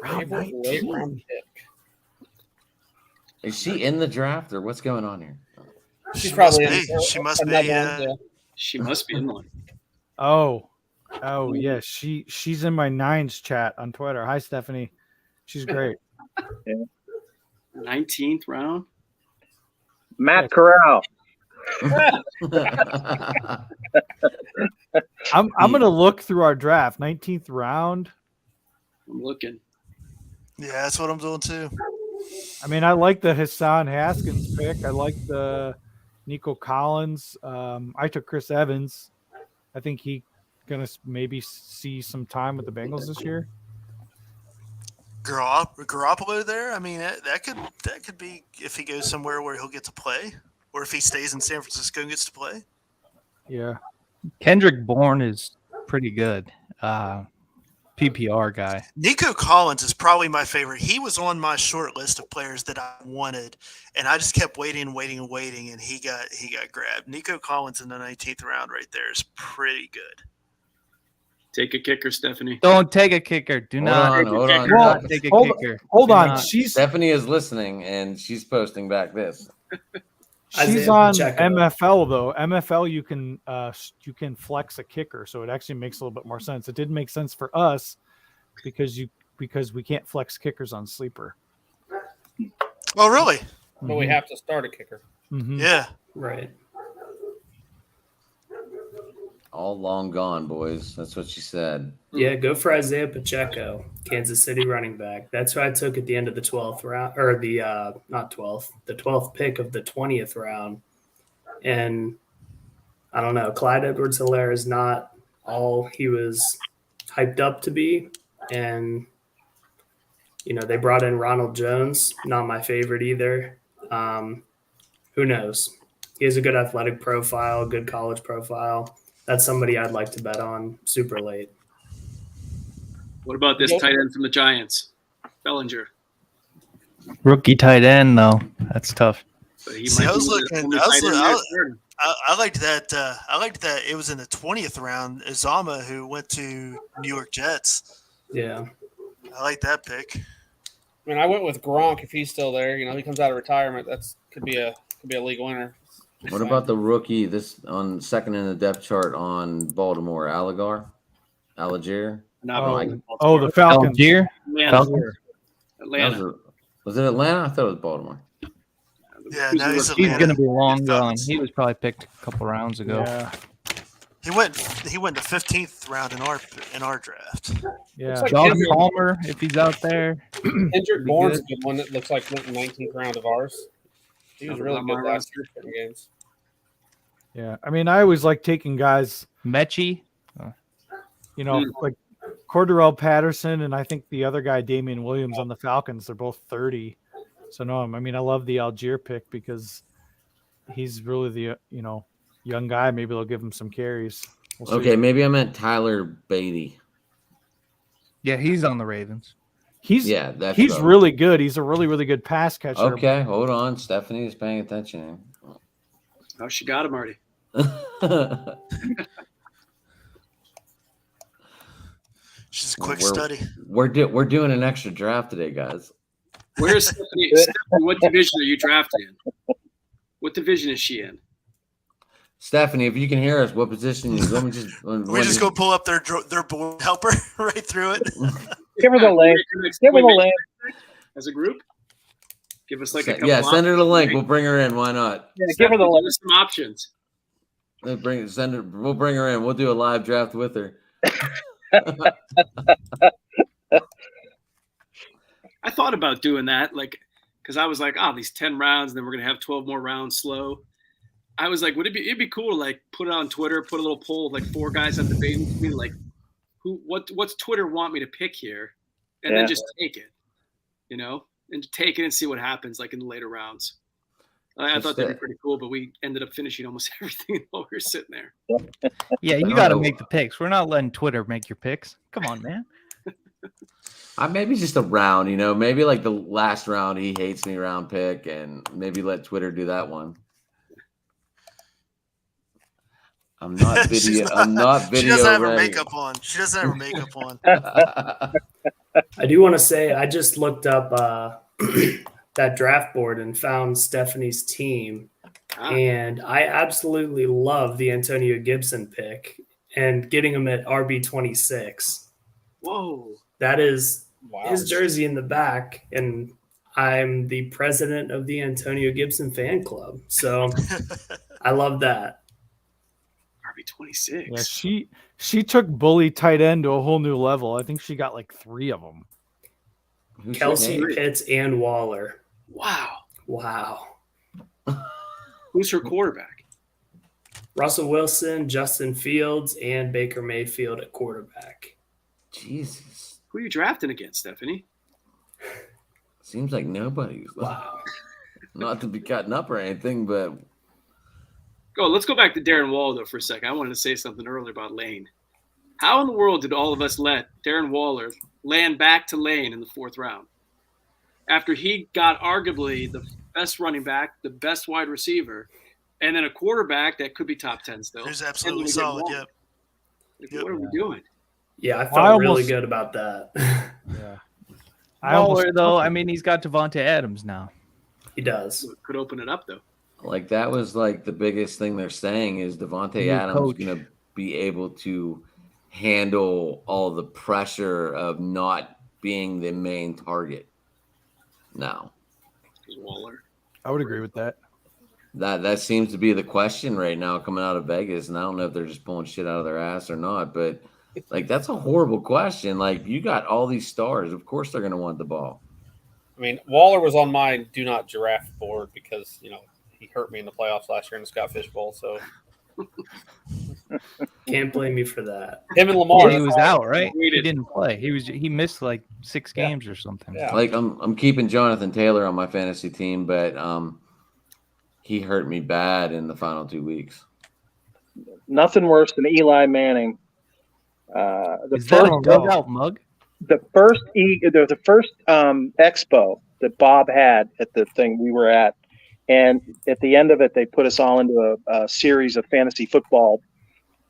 round Favorite 19. late round pick. Is she in the draft, or what's going on here? She's She probably must be. in She must be, another yeah. one, yeah. She must be in one. Oh yeah, she's in my nines chat on Twitter. Hi, Stephanie. She's great. 19th round. Matt Corral. I'm gonna look through our draft. 19th round. I'm looking. Yeah, that's what I'm doing too. I mean, I like the Hassan Haskins pick. I like the Nico Collins. I took Chris Evans. I think he gonna maybe see some time with the Bengals this year. Garoppolo there. I mean, that could be if he goes somewhere where he'll get to play, or if he stays in San Francisco and gets to play. Yeah. Kendrick Bourne is pretty good. PPR guy. Nico Collins is probably my favorite. He was on my short list of players that I wanted, and I just kept waiting, and he got grabbed. Nico Collins in the 19th round right there is pretty good. Take a kicker, Stephanie. Don't take a kicker. Do not Hold on. Well, take a hold- kicker. Hold Do on. not. Stephanie is listening, and she's posting back this. She's Isaiah on Pacheco. MFL though. MFL you can flex a kicker, so it actually makes a little bit more sense. It didn't make sense for us because we can't flex kickers on sleeper. Oh, really? But we have to start a kicker. Mhm. Yeah. Right. All long gone, boys. That's what she said. Yeah, go for Isaiah Pacheco, Kansas City running back. That's who I took at the end of the 12th round, or the not 12th, the 12th pick of the 20th round. And I don't know, Clyde Edwards-Helaire is not all he was hyped up to be. And, you know, they brought in Ronald Jones, not my favorite either. Who knows? He has a good athletic profile, good college profile. That's somebody I'd like to bet on super late. What about this tight end from the Giants, Bellinger? Rookie tight end, though. That's tough. But he See, might I was be looking. the tight end there. I liked that. I liked that it was in the 20th round. Uzama, who went to New York Jets. Yeah. I like that pick. I mean, I went with Gronk if he's still there. You know, he comes out of retirement. That's could be a league winner. What about the rookie? This on second in the depth chart on Baltimore, Alligier. Oh, the Falcons. Algier? Atlanta. Was it Atlanta? I thought it was Baltimore. Yeah, now he's He's going to be long He's gone. Falcons. He was probably picked a couple rounds ago. Yeah. He went the 15th round in our draft. Yeah. like John Kendrick- Palmer, if he's out there. Kendrick Be Bourne's good. a good one that looks like went in 19th round of ours. He was really good last year in games. Yeah. I mean, I always like taking guys, Mechie. you know, like Cordarrelle Patterson and I think the other guy, Damian Williams on the Falcons. They're both 30. So, no, I mean, I love the Algier pick because he's really the, young guy. Maybe they'll give him some carries. We'll see. Okay, maybe I meant Tyler Beatty. Yeah, he's on the Ravens. He's that's really good. He's a really, really good pass catcher. Okay, hold on. Stephanie is paying attention. Oh, she got him already. She's a quick study. We're doing an extra draft today, guys. Where's Stephanie? Stephanie, what division are you drafted in? What division is she in? Stephanie, if you can hear us, what position you? Let me just. We just go pull up their board helper right through it. Give her the link. Give her the link. As a group, give us like a couple. Yeah, send her the link. options. We'll bring her in. Why not? Yeah, give her the link. Give us some options. We'll bring her in. We'll do a live draft with her. I thought about doing that, because I was like, these 10 rounds, and then we're gonna have 12 more rounds slow. I was like, it'd be cool to put it on Twitter, put a little poll, 4 guys on debating me, what's Twitter want me to pick here, and then just take it, and take it and see what happens in the later rounds. I thought that'd be pretty cool, but we ended up finishing almost everything while we were sitting there. Yeah, you got to make the picks. We're not letting Twitter make your picks. Come on, man. Maybe just a round, maybe the last round he hates me round pick, and maybe let Twitter do that one. I'm not video. I'm not video. She doesn't have her ready. makeup on. She doesn't have her makeup on. I do want to say I just looked up that draft board and found Stephanie's team, and I absolutely love the Antonio Gibson pick and getting him at RB26. Whoa, that is his jersey in the back, and I'm the president of the Antonio Gibson fan club, so I love that. RB26. Yeah, she took bully tight end to a whole new level. I think she got 3 of them. Kelsey, Pitts, and Waller. Wow. Who's her quarterback? Russell Wilson, Justin Fields, and Baker Mayfield at quarterback. Jesus. Who are you drafting against, Stephanie? Seems like nobody's. Wow. Not to be cutting up or anything, but. Let's go back to Darren Waller, though, for a second. I wanted to say something earlier about Lane. How in the world did all of us let Darren Waller land back to Lane in the 4th round after he got arguably the best running back, the best wide receiver, and then a quarterback that could be top 10 still? Who's absolutely solid, yep. What are we doing? Yeah, I felt really good about that. Yeah. Waller, though, he's got Devontae Adams now. He does. Could open it up, though. That was the biggest thing they're saying is Devontae Adams going to be able to handle all the pressure of not being the main target now. Waller. I would agree with that. That seems to be the question right now coming out of Vegas, and I don't know if they're just pulling shit out of their ass or not, but like that's a horrible question. Like you got all these stars, of course they're gonna want the ball. I mean, Waller was on my do not giraffe board because he hurt me in the playoffs last year in the Scott Fishbowl. So Can't blame me for that. him and Lamar. Yeah, he was out, right? He tweeted. didn't play. He missed like 6 games or something. Yeah. Like I'm keeping Jonathan Taylor on my fantasy team, but he hurt me bad in the final 2 weeks. Nothing worse than Eli Manning. Is that a dugout mug? The first expo that Bob had at the thing we were at, and at the end of it, they put us all into a series of fantasy football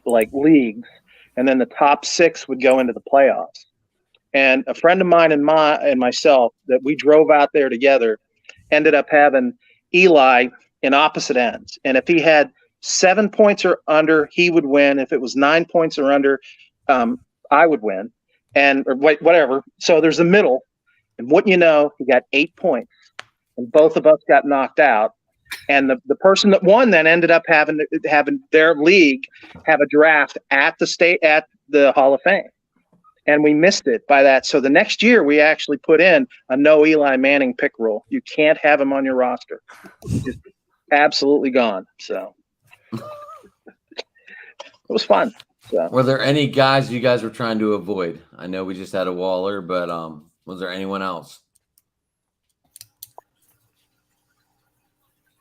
like leagues, and then the top 6 would go into the playoffs. And a friend of mine and myself that we drove out there together ended up having Eli in opposite ends, and if he had 7 points or under, he would win. If it was 9 points or under, I would win. Or whatever. So there's a middle, and wouldn't you know, he got 8 points, and both of us got knocked out. And the person that won then ended up having their league have a draft at the Hall of Fame, and we missed it by that. So the next year we actually put in a no Eli Manning pick rule. You can't have him on your roster. He's just absolutely gone. So it was fun. So. Were there any guys you guys were trying to avoid? I know we just had a Waller, but was there anyone else?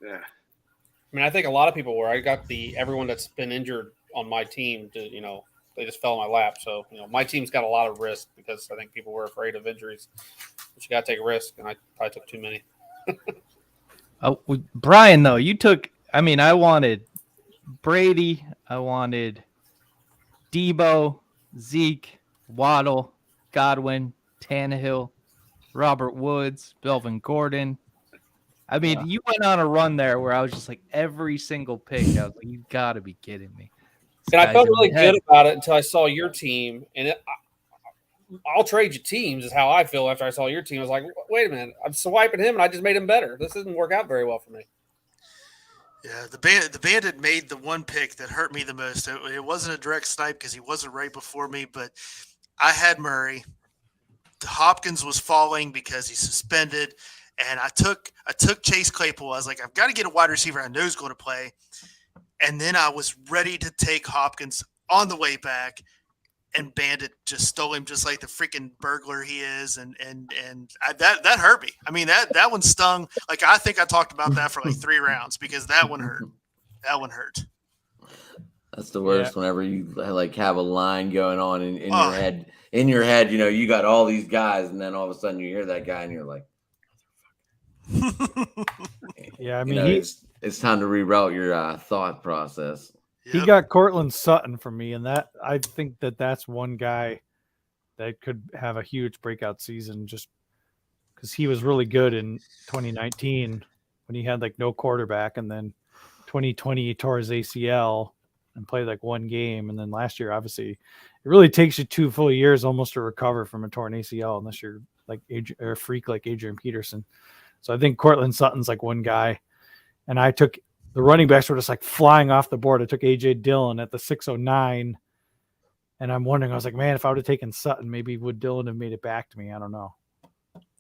Yeah. I mean, I think a lot of people were. I got everyone that's been injured on my team. They just fell in my lap. So my team's got a lot of risk because I think people were afraid of injuries. But you got to take a risk, and I probably took too many. Brian, though, you took. I mean, I wanted Brady. I wanted Debo, Zeke, Waddle, Godwin, Tannehill, Robert Woods, Melvin Gordon. I mean, you went on a run there where I was just like every single pick. I was like, you got to be kidding me. And I felt really good about it until I saw your team. And I'll trade you teams is how I feel after I saw your team. I was like, wait a minute. I'm swiping him, and I just made him better. This didn't work out very well for me. Yeah, the Bandit made the one pick that hurt me the most. It wasn't a direct snipe because he wasn't right before me, but I had Murray. Hopkins was falling because he's suspended, and I took Chase Claypool. I was like, I've got to get a wide receiver I know is going to play, and then I was ready to take Hopkins on the way back, and Bandit just stole him just like the freaking burglar he is, and that hurt me. I mean, that one stung. Like, I think I talked about that for like 3 rounds because that one hurt. That one hurt. That's the worst. Yeah. Whenever you like have a line going on in your head. In your head, you got all these guys, and then all of a sudden you hear that guy, and you're like, yeah. I mean, it's time to reroute your thought process. He got Cortland Sutton from me, and that I think that's one guy that could have a huge breakout season just because he was really good in 2019 when he had like no quarterback, and then 2020 he tore his ACL and played like 1 game, and then last year obviously it really takes you 2 full years almost to recover from a torn ACL unless you're like a freak like Adrian Peterson. So I think Cortland Sutton's like one guy, and I took. The running backs were just like flying off the board. I took A.J. Dillon at the 609, and I'm wondering, I was like, man, if I would have taken Sutton, maybe would Dillon have made it back to me? I don't know.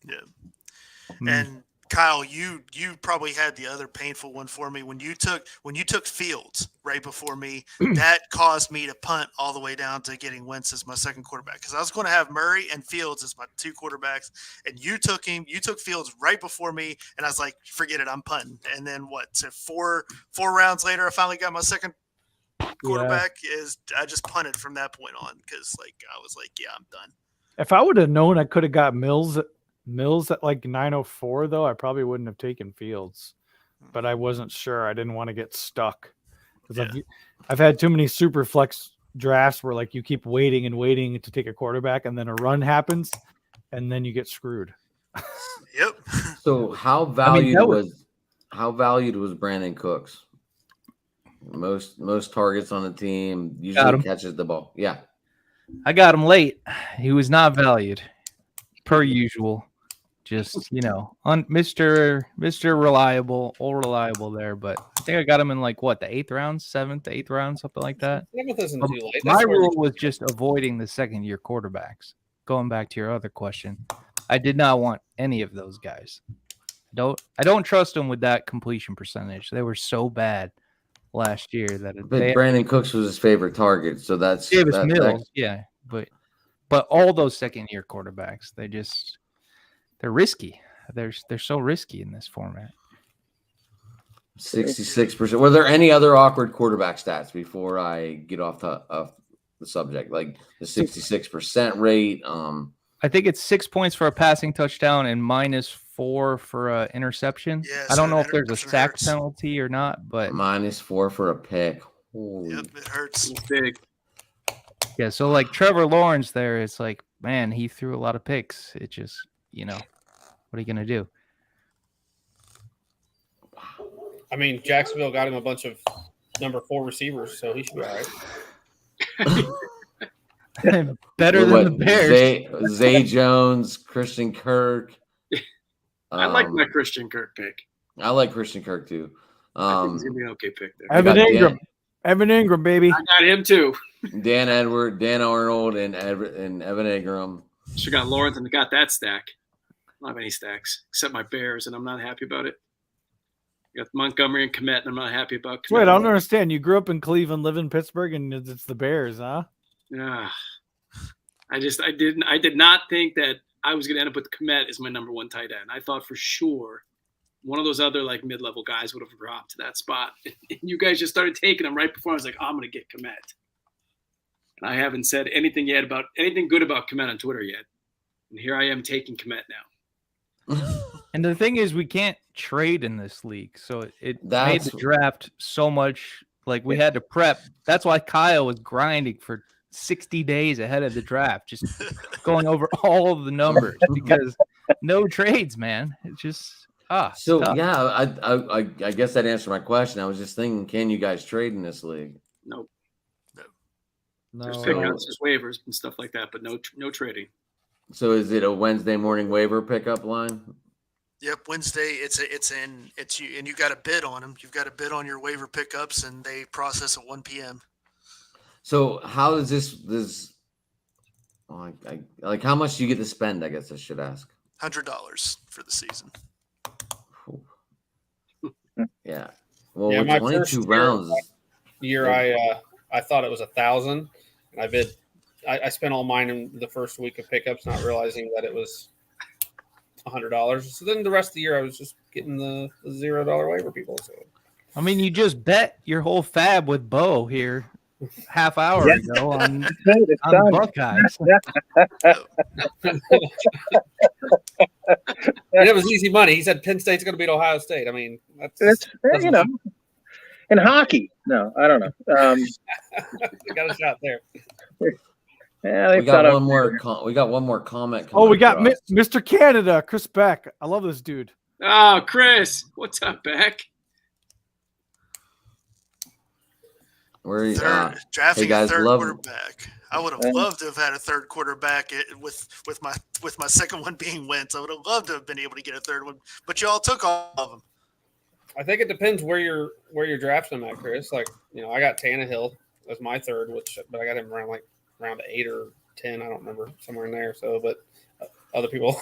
Yeah. And Kyle, you probably had the other painful one for me when you took Fields right before me. That caused me to punt all the way down to getting Wentz as my second quarterback because I was going to have Murray and Fields as my 2 quarterbacks, and you took Fields right before me, and I was like, forget it, I'm punting. And then so 4 rounds later, I finally got my second quarterback. I just punted from that point on because I was like, yeah, I'm done. If I would have known I could have got Mills at like 904, though, I probably wouldn't have taken Fields, but I wasn't sure. I didn't want to get stuck because I've had too many super flex drafts where like you keep waiting and waiting to take a quarterback, and then a run happens, and then you get screwed. Yep. So how valued was Brandon Cooks? Most targets on the team, usually catches the ball. Yeah, I got him late. He was not valued, per usual. Just, on Mr. Reliable, all reliable there. But I think I got him in like what, the 8th round, 7th, 8th round, something like that. Seventh isn't But too late. my That's where rule was just avoiding the 2nd-year quarterbacks. Going back to your other question, I did not want any of those guys. I don't trust them with that completion percentage. They were so bad last year that But Brandon Cooks was his favorite target, so that's Davis that, Mills, yeah. But all those 2nd-year quarterbacks, they're risky. They're so risky in this format. 66%. Were there any other awkward quarterback stats before I get off the subject? Like the 66% rate? I think it's 6 points for a passing touchdown and -4 for an interception. Yeah, I don't so know if there's a interception sack hurts. penalty or not, but -4 for a pick. Holy. Yep, it hurts. It's big. yeah. So like Trevor Lawrence there, it's like, man, he threw a lot of picks. It just, what are you gonna do? I mean, Jacksonville got him a bunch of number 4 receivers, so he should be all right. Better than the Bears. Zay Jones, Christian Kirk. I like my Christian Kirk pick. I like Christian Kirk too. I think he's gonna be an okay pick there. Evan got Ingram. Evan Ingram, baby. I got him too. Dan Edward, Dan Arnold, and Evan Ingram. Should got Lawrence and got that stack. I don't have any stacks except my Bears, and I'm not happy about it. Got Montgomery and Kmet, and I'm not happy about Kmet. Wait, I don't understand. You grew up in Cleveland, live in Pittsburgh, and it's the Bears, huh? Yeah. I did not think that I was going to end up with Kmet as my number 1 tight end. I thought for sure one of those other like mid-level guys would have dropped to that spot. And you guys just started taking them right before I was like, I'm going to get Kmet. And I haven't said anything good about Kmet on Twitter yet. And here I am taking Kmet now. And the thing is, we can't trade in this league, so it made That's- the draft so much like we had to prep. That's why Kyle was grinding for 60 days ahead of the draft, just going over all of the numbers because no trades, man. It's just So tough. yeah, I guess that answered my question. I was just thinking, can you guys trade in this league? Nope. There's No. pickouts, there's waivers and stuff like that, but no trading. So is it a Wednesday morning waiver pickup line? Yep, Wednesday. And you got to bid on them. You've got to bid on your waiver pickups, and they process at 1 p.m. So how does this? Like how much do you get to spend? I guess I should ask. $100 for the season. Yeah. Well, Yeah, with my 22 first rounds. Year I thought it was 1,000, and I bid. I spent all mine in the first week of pickups, not realizing that it was $100. So then the rest of the year, I was just getting the $0 waiver people. So I mean, you just bet your whole fab with Bo here half hour ago on the Buckeyes. and it was easy money. He said Penn State's going to beat Ohio State. I mean, that's in hockey. No, I don't know. I got a shot there. Yeah, We got one more. We got one more comment. Oh, we got coming across. Mr. Canada, Chris Beck. I love this dude. Oh, Chris, what's up, Beck? Where are you? Drafting hey guys, a third love- quarterback. I would have loved to have had a third quarterback with my second one being Wentz. I would have loved to have been able to get a third one, but y'all took all of them. I think it depends where you're drafting them at, Chris. Like, I got Tannehill as my third, but I got him around round 8 or 10. I don't remember, somewhere in there. So, but other people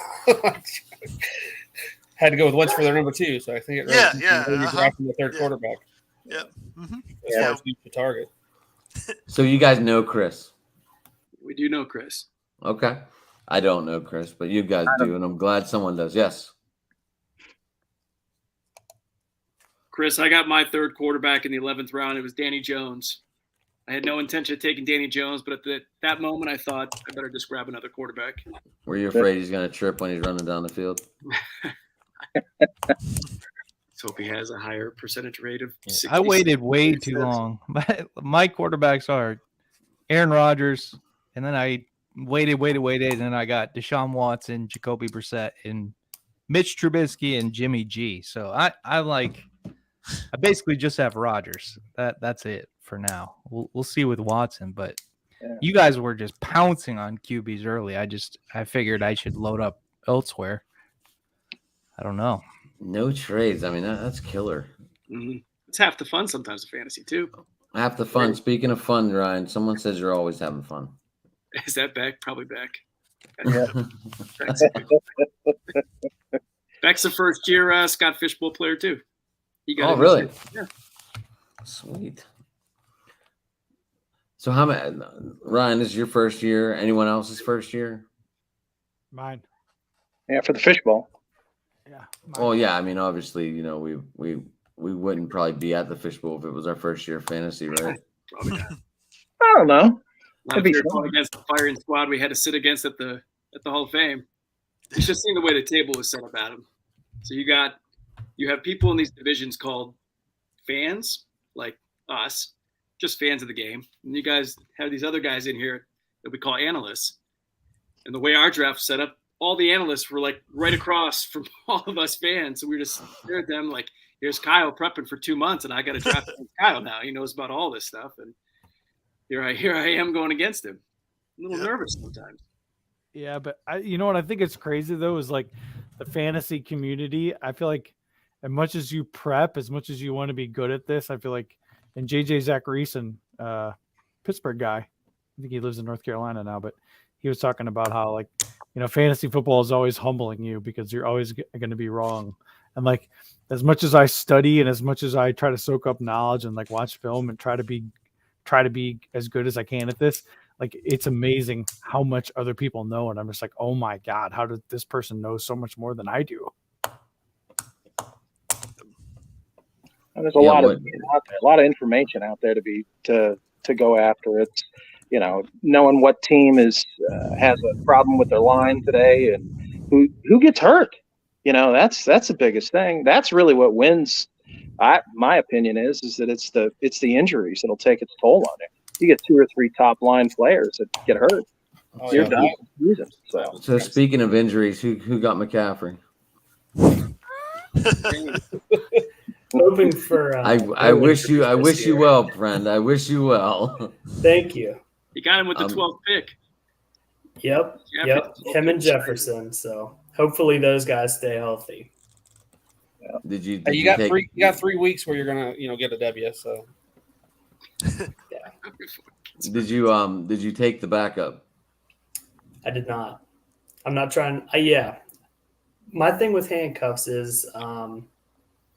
had to go with Wentz for their number 2. So I think it really depends where you're drafting the third quarterback. Yep. Mm-hmm. As far as who's the target. So you guys know Chris? We do know Chris. Okay. I don't know Chris, but you guys do, and I'm glad someone does. Yes. Chris, I got my third quarterback in the 11th round. It was Danny Jones. I had no intention of taking Danny Jones, but at that moment, I thought I better just grab another quarterback. Were you afraid he's going to trip when he's running down the field? Let's hope he has a higher percentage rate of 60. I waited way too long. My quarterbacks are Aaron Rodgers, and then I waited, and then I got Deshaun Watson, Jacoby Brissett, and Mitch Trubisky, and Jimmy G. So I basically just have Rodgers. That's it for now. We'll see with Watson, but you guys were just pouncing on QBs early. I figured I should load up elsewhere. I don't know. No trades. I mean, that's killer. Mm-hmm. It's half the fun sometimes of fantasy too. Half the fun. Speaking of fun, Ryan, someone says you're always having fun. Is that back? Probably back. Yeah. Beck's a first year Scott Fishbowl player too. He got Oh, really? Yeah. Sweet. So how many? Ryan, this is your first year. Anyone else's first year? Mine. Yeah, for the Fishbowl. Yeah. Well, yeah. I mean, obviously, we wouldn't probably be at the Fishbowl if it was our first year of fantasy, right? Probably not. I don't know. Not if you're going against the firing squad we had to sit against at the Hall of Fame. It's just seeing the way the table was set up, Adam. So you have people in these divisions called fans, like us, just fans of the game. And you guys have these other guys in here that we call analysts. And the way our draft set up, all the analysts were like right across from all of us fans. So we just stared at them like, here's Kyle prepping for 2 months, and I got to draft Kyle now. He knows about all this stuff, and here I am going against him. I'm a little nervous sometimes. Yeah, but you know what I think is crazy though is like the fantasy community. I feel like as much as you prep, as much as you want to be good at this, I feel like, and JJ Zachariason, Pittsburgh guy, I think he lives in North Carolina now, but he was talking about how like, fantasy football is always humbling you because you're always going to be wrong. And like, as much as I study and as much as I try to soak up knowledge and like watch film and try to be as good as I can at this, like, it's amazing how much other people know. And I'm just like, oh my God, how did this person know so much more than I do? And there's a lot of information out there to go after. It's, knowing what team has a problem with their line today and who gets hurt. That's the biggest thing. That's really what wins. My opinion is that it's the injuries that'll take its toll on you. You get 2 or 3 top line players that get hurt. Oh, You're yeah. done. So speaking of injuries, who got McCaffrey? Hoping for. I wish you well, friend. I wish you well. Thank you. You got him with the 12th pick. Yep. Him and Jefferson. So hopefully those guys stay healthy. Yeah. Did you got take, 3? You got 3 weeks where you're gonna get a W. So Yeah. Did you take the backup? I did not. I'm not trying. Yeah. My thing with handcuffs is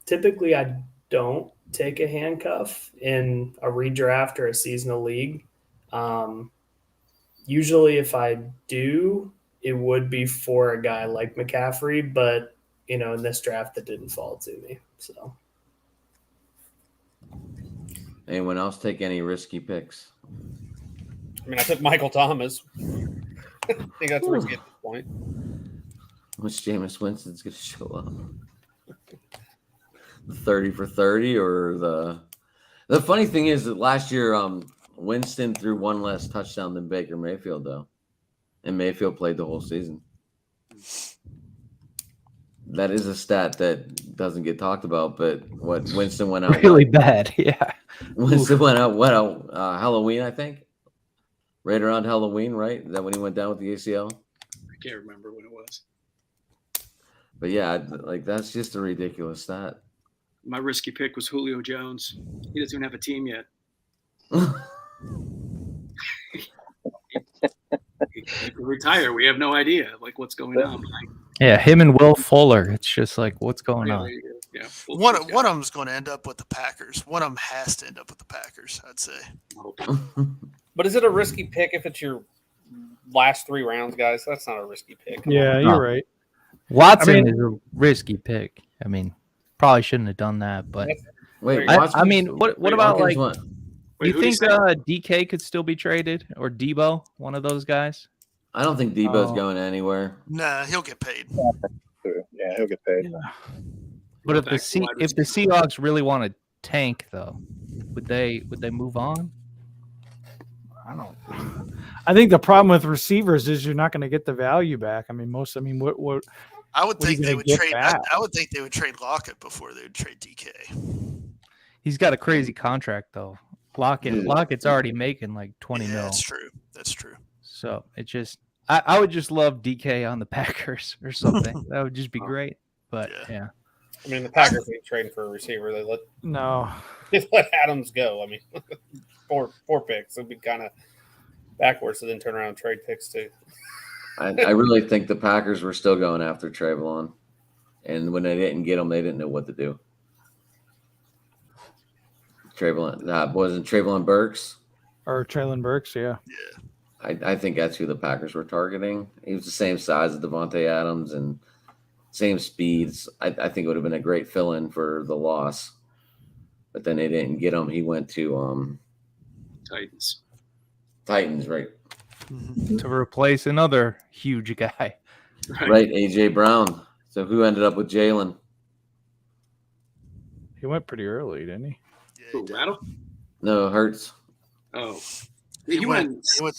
typically I don't take a handcuff in a redraft or a seasonal league. Usually if I do, it would be for a guy like McCaffrey, but in this draft that didn't fall to me. So Anyone else take any risky picks? I mean, I took Michael Thomas. I think that's risky at this point. Which Jameis Winston's going to show up? The 30 for 30 or the funny thing is that last year Winston threw 1 less touchdown than Baker Mayfield though. And Mayfield played the whole season. That is a stat that doesn't get talked about, but what Winston went out Really bad, yeah. Winston went out Halloween, I think. Right around Halloween, right? Is that when he went down with the ACL? I can't remember when it was. But yeah, like that's just a ridiculous stat. My risky pick was Julio Jones. He doesn't even have a team yet. He could retire. We have no idea what's going on. Yeah, him and Will Fuller. It's just like, what's going on? Yeah, One of them's going to end up with the Packers. One of them has to end up with the Packers, I'd say. But is it a risky pick if it's your last 3 rounds, guys? That's not a risky pick. Come Yeah, on. you're right. Watson is a risky pick. I mean, probably shouldn't have done that, but Wait, I mean, what about Watkins like? won. You who did think he say? DK could still be traded or Debo, one of those guys? I don't think Debo's going anywhere. Nah, he'll get paid. Yeah, he'll get paid. But if the Seahawks really want to tank, though, would they move on? I think the problem with receivers is you're not going to get the value back. I mean, what I would What are you think they gonna would get trade. back? I would think they would trade Lockett before they would trade DK. He's got a crazy contract though. Lockett's already making like 20 mil. That's true. That's true. So it just, I would just love DK on the Packers or something. That would just be great. But Yeah. yeah. I mean, the Packers ain't trading for a receiver. They No. let Adams go. I mean, four picks. It'd be kind of backwards to then turn around and trade picks too. I really think the Packers were still going after Trayvon, and when they didn't get him, they didn't know what to do. Wasn't Trayvon Burks? Or Traylon Burks, yeah. I think that's who the Packers were targeting. He was the same size as Devontae Adams and same speeds. I think it would have been a great fill-in for the loss, but then they didn't get him. He went to Titans. Titans, right? To replace another huge guy. Right, AJ Brown. So who ended up with Jalen? He went pretty early, didn't he? Who, Rattle? No, Hurts. Oh. He went to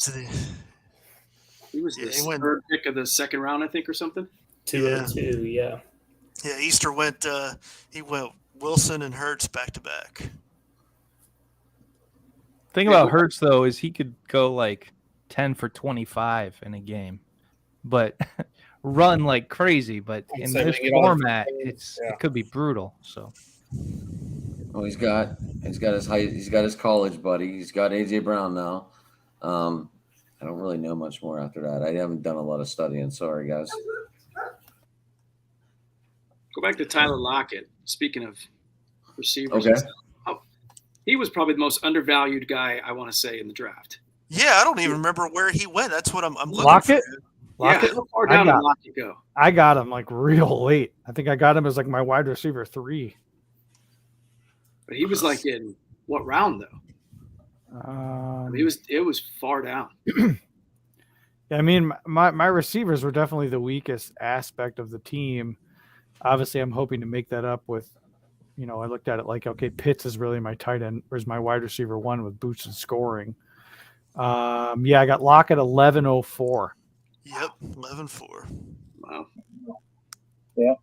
He was Yeah, the he went- third pick of the second round, I think, or something. 202, yeah. Easter went. He went Wilson and Hurts back to back. Thing about Hurts though is he could go like 10 for 25 in a game, but run like crazy. But I'd in say this they get all the format, things, it could be brutal. So Oh, he's got his college buddy. He's got AJ Brown now. I don't really know much more after that. I haven't done a lot of studying. Sorry, guys. Go back to Tyler Lockett. Speaking of receivers, Okay. He was probably the most undervalued guy, I want to say, in the draft. Yeah, I don't even remember where he went. That's what I'm looking Lockett? for. Lockett? Yeah, how far down did Lockett go? I got him like real late. I think I got him as like my wide receiver 3. But he was like in what round though? I mean, it was far down. Yeah, I mean, my receivers were definitely the weakest aspect of the team. Obviously, I'm hoping to make that up with, I looked at it like, okay, Pitts is really my tight end, or is my wide receiver 1 with boosted scoring. I got Lockett 1104. Yep, 11-4. Wow. Yeah.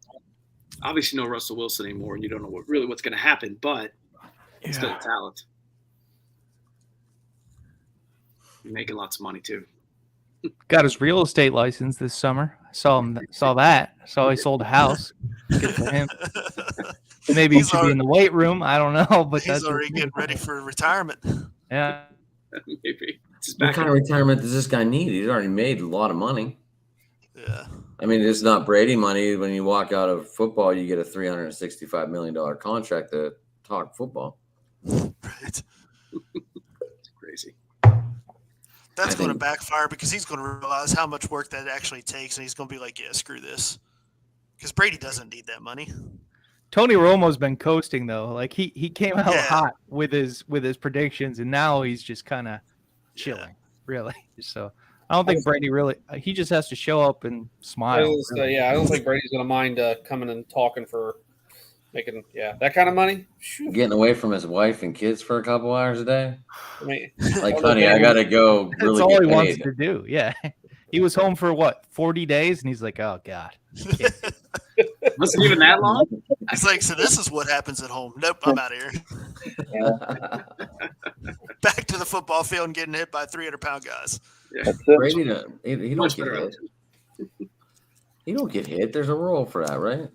Obviously, no Russell Wilson anymore, and you don't know what's going to happen, but it's still a talent. You're making lots of money too. got his real estate license this summer. Saw that. Saw he sold a house. Good for him. Maybe he should be in the weight room. I don't know, but He's already getting ready for retirement. Yeah. Maybe. What kind of retirement does this guy need? He's already made a lot of money. Yeah. I mean, it's not Brady money. When you walk out of football, you get a $365 million contract to talk football. Right. It's crazy. That's going to backfire because he's going to realize how much work that actually takes, and he's going to be like, yeah, screw this. Because Brady doesn't need that money. Tony Romo's been coasting though. Like he came out hot with his predictions, and now he's just kind of chilling, really. So I don't think Brady really. He just has to show up and smile. I don't think Brady's going to mind coming and talking for making that kind of money. Getting away from his wife and kids for a couple hours a day. I mean, like, honey, I got to go. Really That's all get he paid. wants to do. Yeah, he was home for what 40 days, and he's like, oh god. Wasn't even that long. He's like, so this is what happens at home. Nope, I'm out of here. Back to the football field and getting hit by 300-pound guys. Yeah. Brady, he don't get hit. He don't get hit. There's a rule for that, right?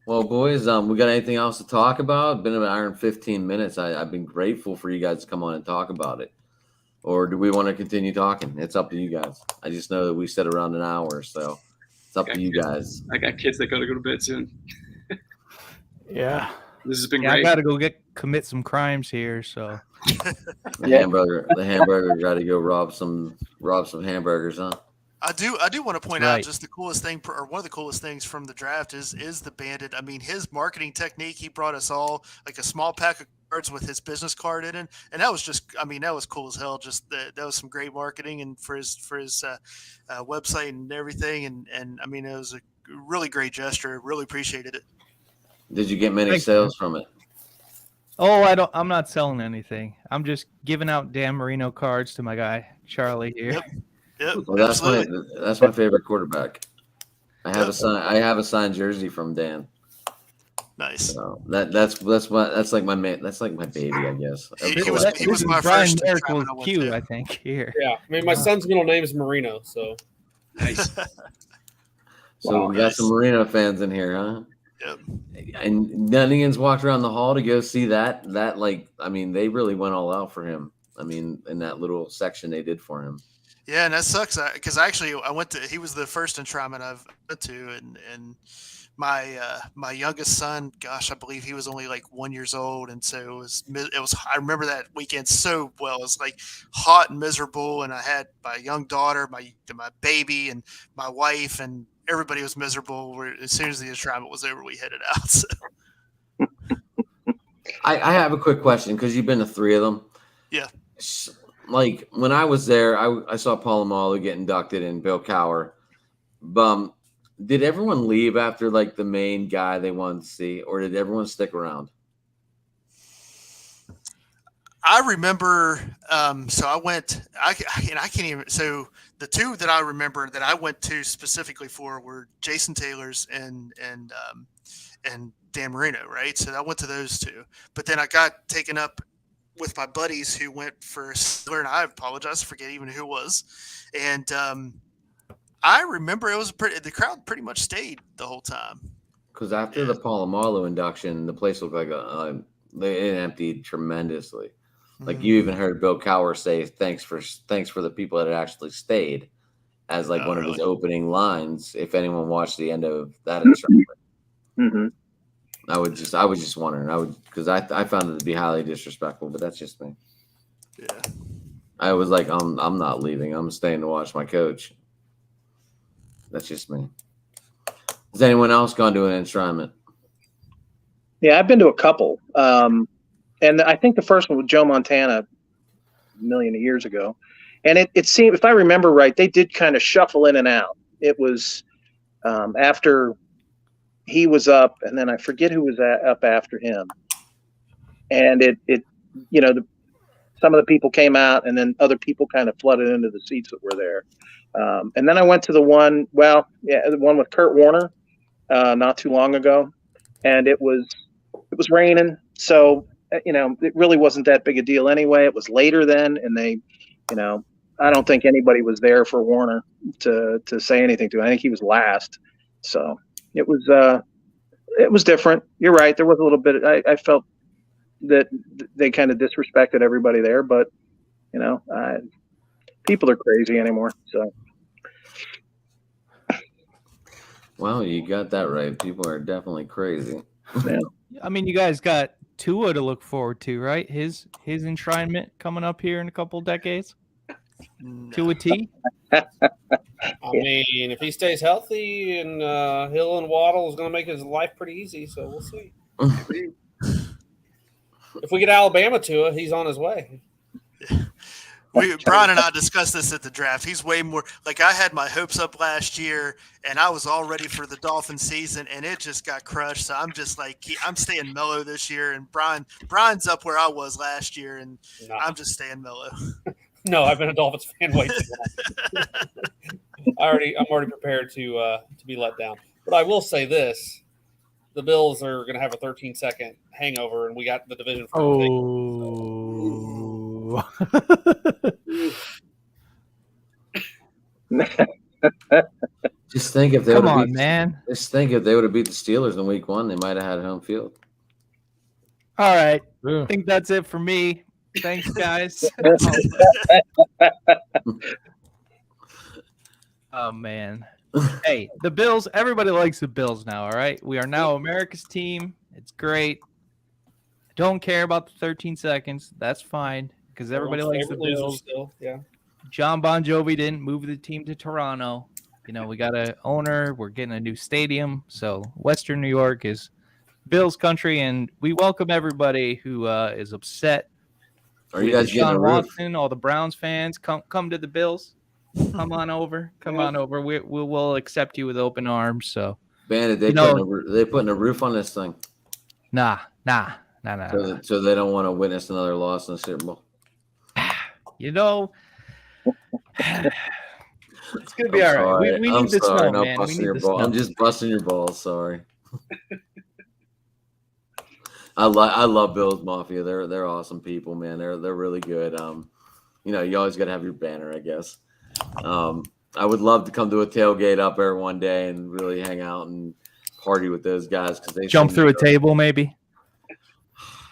Well, boys, we got anything else to talk about? Been an hour and 15 minutes. I've been grateful for you guys to come on and talk about it. Or do we want to continue talking? It's up to you guys. I just know that we said around an hour, so it's up to you guys. I got kids that got to go to bed soon. Yeah. This has been Yeah, great. I got to go commit some crimes here. So The hamburger got to go rob some hamburgers, huh? I do want to point out just the coolest thing, or one of the coolest things from the draft is the Bandit. I mean, his marketing technique. He brought us all like a small pack of cards with his business card in it, and that was just, I mean, that was cool as hell. Just that was some great marketing and for his website and everything, and I mean, it was a really great gesture. Really appreciated it. Did you get many sales from it? Oh, I'm not selling anything. I'm just giving out Dan Marino cards to my guy Charlie here. Yep, well, that's my favorite quarterback. I have a signed jersey from Dan. Nice. So that's like my baby, I guess. He was my Brian first. Merrick was cute, I think. Here. Yeah, I mean, my son's middle name is Marino, so Nice. So we got some Marino fans in here, huh? Yep. And Nunnians walked around the hall to go see that. They really went all out for him. I mean, in that little section they did for him. Yeah, and that sucks because I went to. He was the first enshrinement I've went to, and my youngest son, gosh, I believe he was only like 1 year old, and so it was. I remember that weekend so well. It was like hot and miserable, and I had my young daughter, my baby, and my wife, and everybody was miserable. As soon as the enshrinement was over, we headed out. So. I have a quick question because you've been to 3 of them. Yeah. Like when I was there, I saw Polamalu get inducted and Bill Cowher. Did everyone leave after like the main guy they wanted to see, or did everyone stick around? I remember. So I went. I can't even. So the 2 that I remember that I went to specifically for were Jason Taylor's and Dan Marino, right? So I went to those 2, but then I got taken up with my buddies who went for Steeler, and I apologize, I forget even who it was. And I remember the crowd pretty much stayed the whole time. Because after the Polamalu induction, the place looked like it emptied tremendously. Like you even heard Bill Cowher say thanks for the people that had actually stayed as like one of his opening lines. If anyone watched the end of that instruction. Mm-hmm. I was just wondering. Because I found it to be highly disrespectful, but that's just me. Yeah. I was like, I'm not leaving. I'm staying to watch my coach. That's just me. Has anyone else gone to an enshrinement? Yeah, I've been to a couple. And I think the first one was Joe Montana a million years ago. And it seemed, if I remember right, they did kind of shuffle in and out. It was after he was up, and then I forget who was up after him. And some of the people came out, and then other people kind of flooded into the seats that were there. And then I went to the one with Kurt Warner not too long ago, and it was raining, so it really wasn't that big a deal anyway. It was later then, and they, I don't think anybody was there for Warner to say anything to him. I think he was last, so it was different. You're right. There was a little bit. I felt that they kind of disrespected everybody there, but people are crazy anymore. So, Well, you got that right. People are definitely crazy. yeah. I mean, you guys got Tua to look forward to, right? His enshrinement coming up here in a couple decades. Tua T. I mean, if he stays healthy, and Hill and Waddle is going to make his life pretty easy, so we'll see. If we get Alabama Tua, he's on his way. Brian and I discussed this at the draft. He's way more like I had my hopes up last year, and I was all ready for the Dolphin season, and it just got crushed. So I'm just like, I'm staying mellow this year, and Brian's up where I was last year, and I'm just staying mellow. No, I've been a Dolphins fan way too long. I'm already prepared to be let down. But I will say this: the Bills are going to have a 13-second hangover, and we got the division. Just think if they Come would on, man. Just think if they would have beat the Steelers in Week 1, they might have had home field. All right. Yeah. I think that's it for me. Thanks, guys. Oh, man. Hey, the Bills, everybody likes the Bills now, all right? We are now America's team. It's great. Don't care about the 13 seconds. That's fine because everybody likes the Bills. Still. Yeah. John Bon Jovi didn't move the team to Toronto. We got an owner. We're getting a new stadium. So Western New York is Bills country, and we welcome everybody who is upset. Are you guys getting a Sean roof? Watson, all the Browns fans, come to the Bills. Come on over. Come on over. We'll accept you with open arms. So, Bandit, they putting a roof on this thing. Nah. So they don't want to witness another loss in the Super Bowl. It's gonna be all right. We need the snow, man. We need the snow. I'm just busting your balls. Sorry. I love Bills Mafia. They're awesome people, man. They're really good. You always got to have your banner, I guess. I would love to come to a tailgate up there one day and really hang out and party with those guys because they Jump through a table, maybe.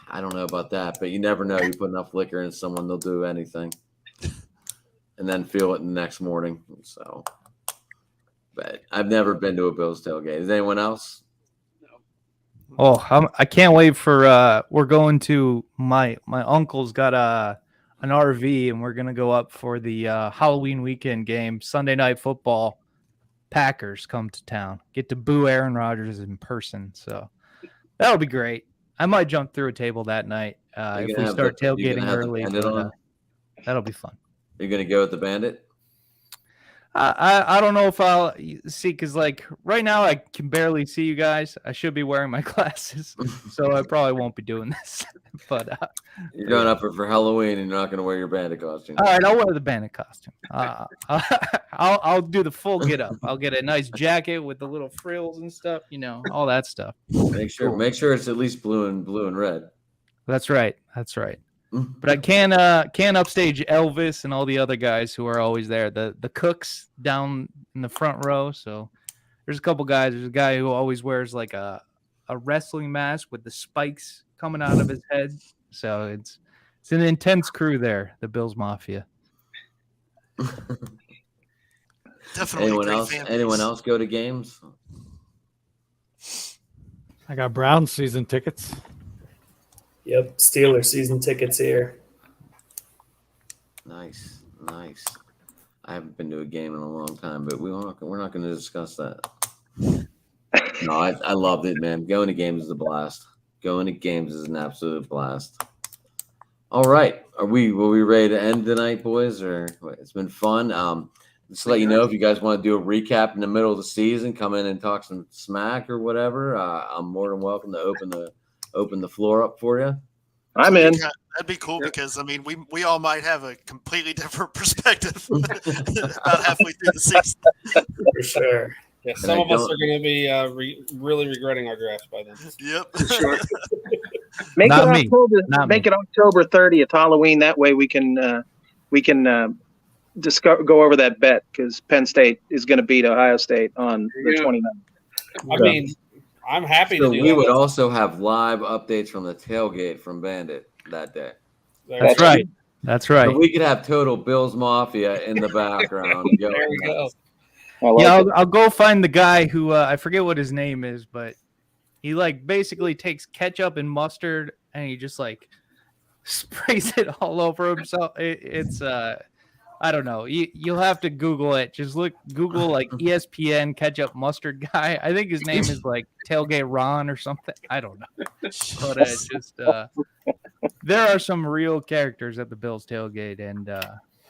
I don't know about that, but you never know. You put enough liquor in someone, they'll do anything, and then feel it the next morning. So, but I've never been to a Bills tailgate. Is anyone else? Oh, I can't wait for. We're going to my uncle's got an RV, and we're gonna go up for the Halloween weekend game, Sunday Night Football. Packers come to town. Get to boo Aaron Rodgers in person, so that'll be great. I might jump through a table that night if we start tailgating early. But, that'll be fun. Are you gonna go with the Bandit? I don't know if I'll see because like right now I can barely see you guys. I should be wearing my glasses, so I probably won't be doing this. But you're going up for Halloween and you're not going to wear your Bandit costume. All right, I'll wear the Bandit costume. I'll do the full get up. I'll get a nice jacket with the little frills and stuff. You know, all that stuff. Make sure it's at least blue and red. That's right. But I can't upstage Elvis and all the other guys who are always there. The cooks down in the front row. So there's a couple guys. There's a guy who always wears like a wrestling mask with the spikes coming out of his head. So it's an intense crew there, the Bills Mafia. Definitely. Anyone else go to games? I got Browns season tickets. Yep, Steelers season tickets here. Nice. I haven't been to a game in a long time, but we're not going to discuss that. No, I loved it, man. Going to games is a blast. Going to games is an absolute blast. All right, were we ready to end tonight, boys? Or it's been fun. Just to let you know, if you guys want to do a recap in the middle of the season, come in and talk some smack or whatever. I'm more than welcome to open the floor up for you. I'm in. That'd be cool because I mean we all might have a completely different perspective about halfway through the season. For sure. Yeah, some of us are going to be really regretting our drafts by then. Yep. Sure. Make it October 30th, Halloween. That way we can go over that bet because Penn State is going to beat Ohio State on the 29th. I mean, I'm happy to do we that. would also have live updates from the tailgate from Bandit that day. That's right. That's right. So we could have total Bills Mafia in the background. There we go. I'll go find the guy who I forget what his name is, but he like basically takes ketchup and mustard and he just like sprays it all over himself. It's I don't know. You'll have to Google it. Just Google like ESPN ketchup mustard guy. I think his name is like Tailgate Ron or something. I don't know. But there are some real characters at the Bills tailgate, and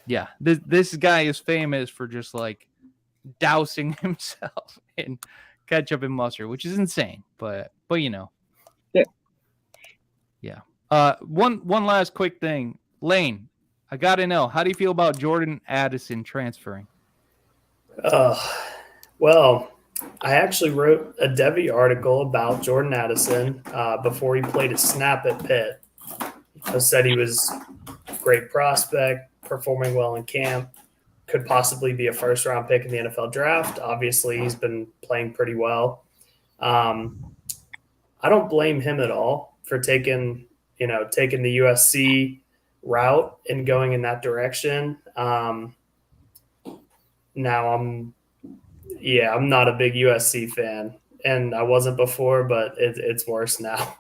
yeah, this guy is famous for just like dousing himself in ketchup and mustard, which is insane. But you know, yeah. One last quick thing, Lane. I got to know, how do you feel about Jordan Addison transferring? Well, I actually wrote a Devy article about Jordan Addison before he played a snap at Pitt. I said he was a great prospect, performing well in camp, could possibly be a first-round pick in the NFL draft. Obviously, he's been playing pretty well. I don't blame him at all for taking the USC route and going in that direction. Now I'm not a big USC fan, and I wasn't before, but it's worse now.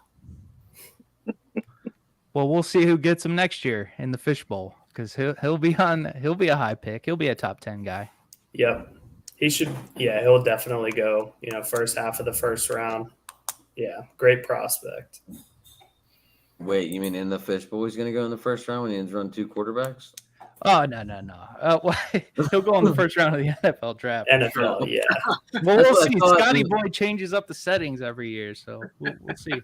Well, we'll see who gets him next year in the Fishbowl because he'll be a high pick. He'll be a top 10 guy. Yep, he should. Yeah, he'll definitely go. First half of the first round. Yeah, great prospect. Wait, you mean in the Fishbowl he's going to go in the first round when he ends run two quarterbacks? Oh, no. He'll go in the first round of the NFL draft. NFL, yeah. Well, we'll see. Scotty Boy changes up the settings every year, so we'll see.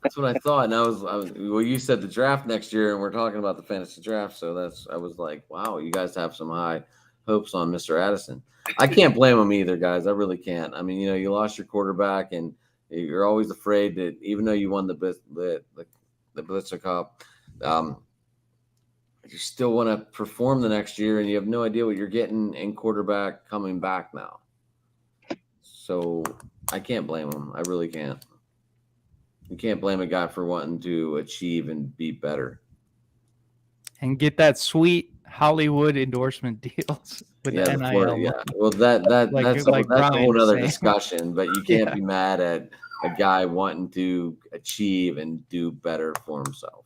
That's what I thought. And well, you said the draft next year, and we're talking about the fantasy draft. So I was like, wow, you guys have some high hopes on Mr. Addison. I can't blame him either, guys. I really can't. I mean, you lost your quarterback, and you're always afraid that even though you won the Blitzer Cup, you still want to perform the next year, and you have no idea what you're getting in quarterback coming back now. So I can't blame him. I really can't. You can't blame a guy for wanting to achieve and be better. And get that sweet Hollywood endorsement deals with the NIL. Yeah. Well, that's a whole other saying. discussion. But you can't be mad at a guy wanting to achieve and do better for himself,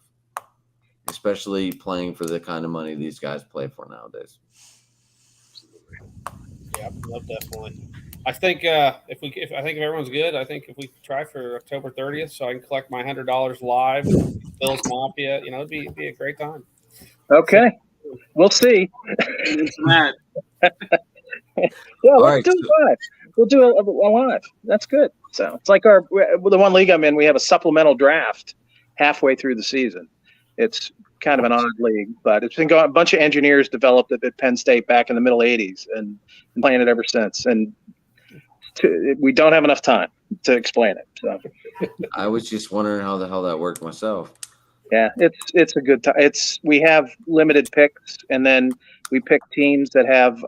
especially playing for the kind of money these guys play for nowadays. Yeah, definitely. I think if everyone's good, I think if we try for October 30th, so I can collect my $100 live, Bill's Mafia, it'd be a great time. Okay, we'll see. Matt. Yeah, let's do it live. We'll do it live. That's good. So it's like the one league I'm in. We have a supplemental draft halfway through the season. It's kind of an odd league, but it's been going. A bunch of engineers developed it at Penn State back in the middle '80s and been playing it ever since. And we don't have enough time to explain it. So I was just wondering how the hell that worked myself. Yeah, it's a good time. We have limited picks, and then we pick teams that have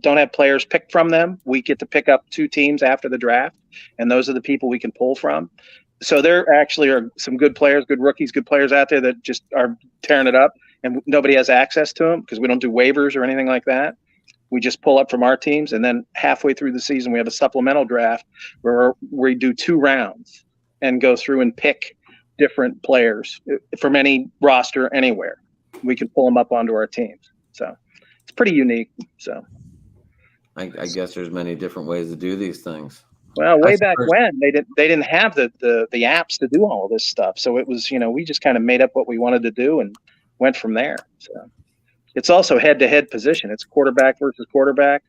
don't have players picked from them. We get to pick up 2 teams after the draft, and those are the people we can pull from. So there actually are some good players, good rookies, good players out there that just are tearing it up, and nobody has access to them because we don't do waivers or anything like that. We just pull up from our teams, and then halfway through the season, we have a supplemental draft where we do 2 rounds and go through and pick different players from any roster anywhere. We can pull them up onto our teams. So it's pretty unique. So I guess there's many different ways to do these things. Well, way back when they didn't have the apps to do all of this stuff. So it was, we just kind of made up what we wanted to do and went from there. So it's also head-to-head position. It's quarterback versus quarterback,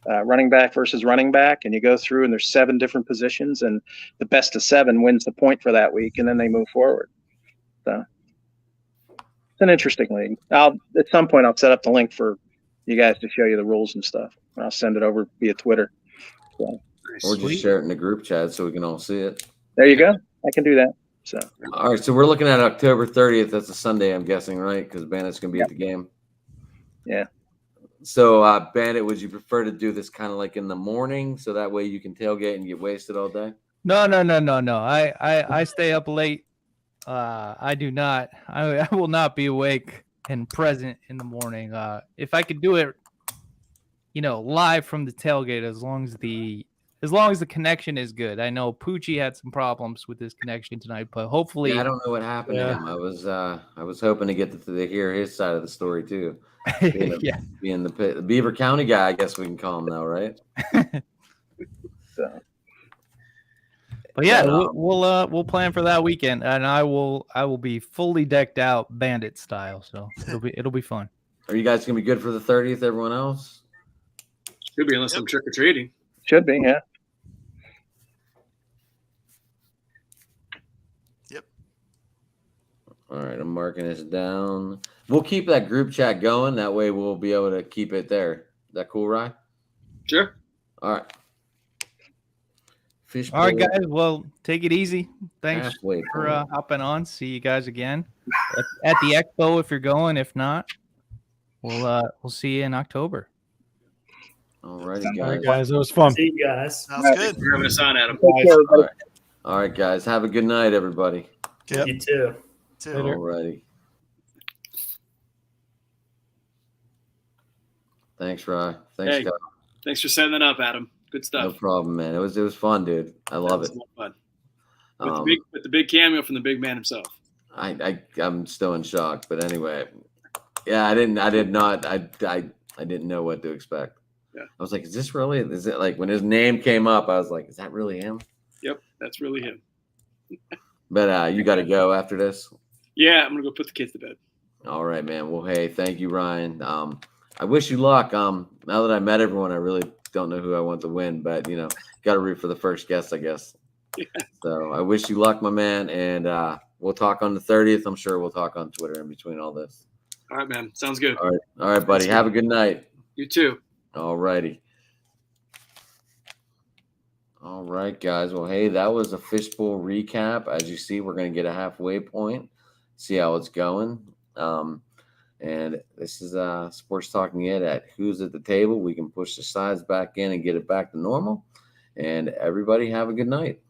running back versus running back, and you go through and there's 7 different positions, and the best of 7 wins the point for that week, and then they move forward. So it's an interesting league. At some point I'll set up the link for you guys to show you the rules and stuff. I'll send it over via Twitter. So. Or just share it in the group chat so we can all see it. There you go. I can do that. So all right, so we're looking at October 30th. That's a Sunday, I'm guessing, right? Because Bandit's going to be at the game. Yeah. So, Bandit, would you prefer to do this kind of like in the morning so that way you can tailgate and get wasted all day? No. I stay up late. I do not. I will not be awake and present in the morning. If I could do it, live from the tailgate, as long as the connection is good. I know Poochie had some problems with his connection tonight, but hopefully, I don't know what happened to him. I was hoping to get to hear his side of the story too. Being the Beaver County guy, I guess we can call him now, right? So. But yeah, we'll plan for that weekend, and I will be fully decked out bandit style, so it'll be fun. Are you guys gonna be good for the 30th? Everyone else should be, unless I'm trick or treating. Should be, yeah. Yep. All right, I'm marking this down. We'll keep that group chat going. That way we'll be able to keep it there. Is that cool, Ryan? Sure. All right. Fishbowl. All right, guys. Well, take it easy. Thanks for hopping on. See you guys again at the expo if you're going. If not, we'll see you in October. All righty, guys. All right, guys. It was fun. See you guys. Sounds good. You're having us on, Adam. All right, guys. Have a good night, everybody. Yep. You too. All righty. Thanks, Rye. Thanks, Hey, Scott. thanks for setting that up, Adam. Good No stuff. problem, man. It was fun, dude. I love it. Fun. With the big cameo from the big man himself. I'm still in shock, but anyway, yeah, I didn't know what to expect. Yeah. I was like, is it like when his name came up, I was like, is that really him? Yep, that's really him. But you got to go after this. Yeah, I'm gonna go put the kids to bed. All right, man. Well, hey, thank you, Ryan. I wish you luck. Now that I met everyone, I really don't know who I want to win, but got to root for the first guest, I guess. Yeah. So I wish you luck, my man, and we'll talk on the 30th. I'm sure we'll talk on Twitter in between all this. All right, man. Sounds good. All right, buddy. Have a good night. You too. All righty. All right, guys. Well, hey, that was a Fishbowl recap. As you see, we're going to get a halfway point. see how it's going. And this is Sports Talking It at Who's at the Table. We can push the sides back in and get it back to normal. And everybody have a good night.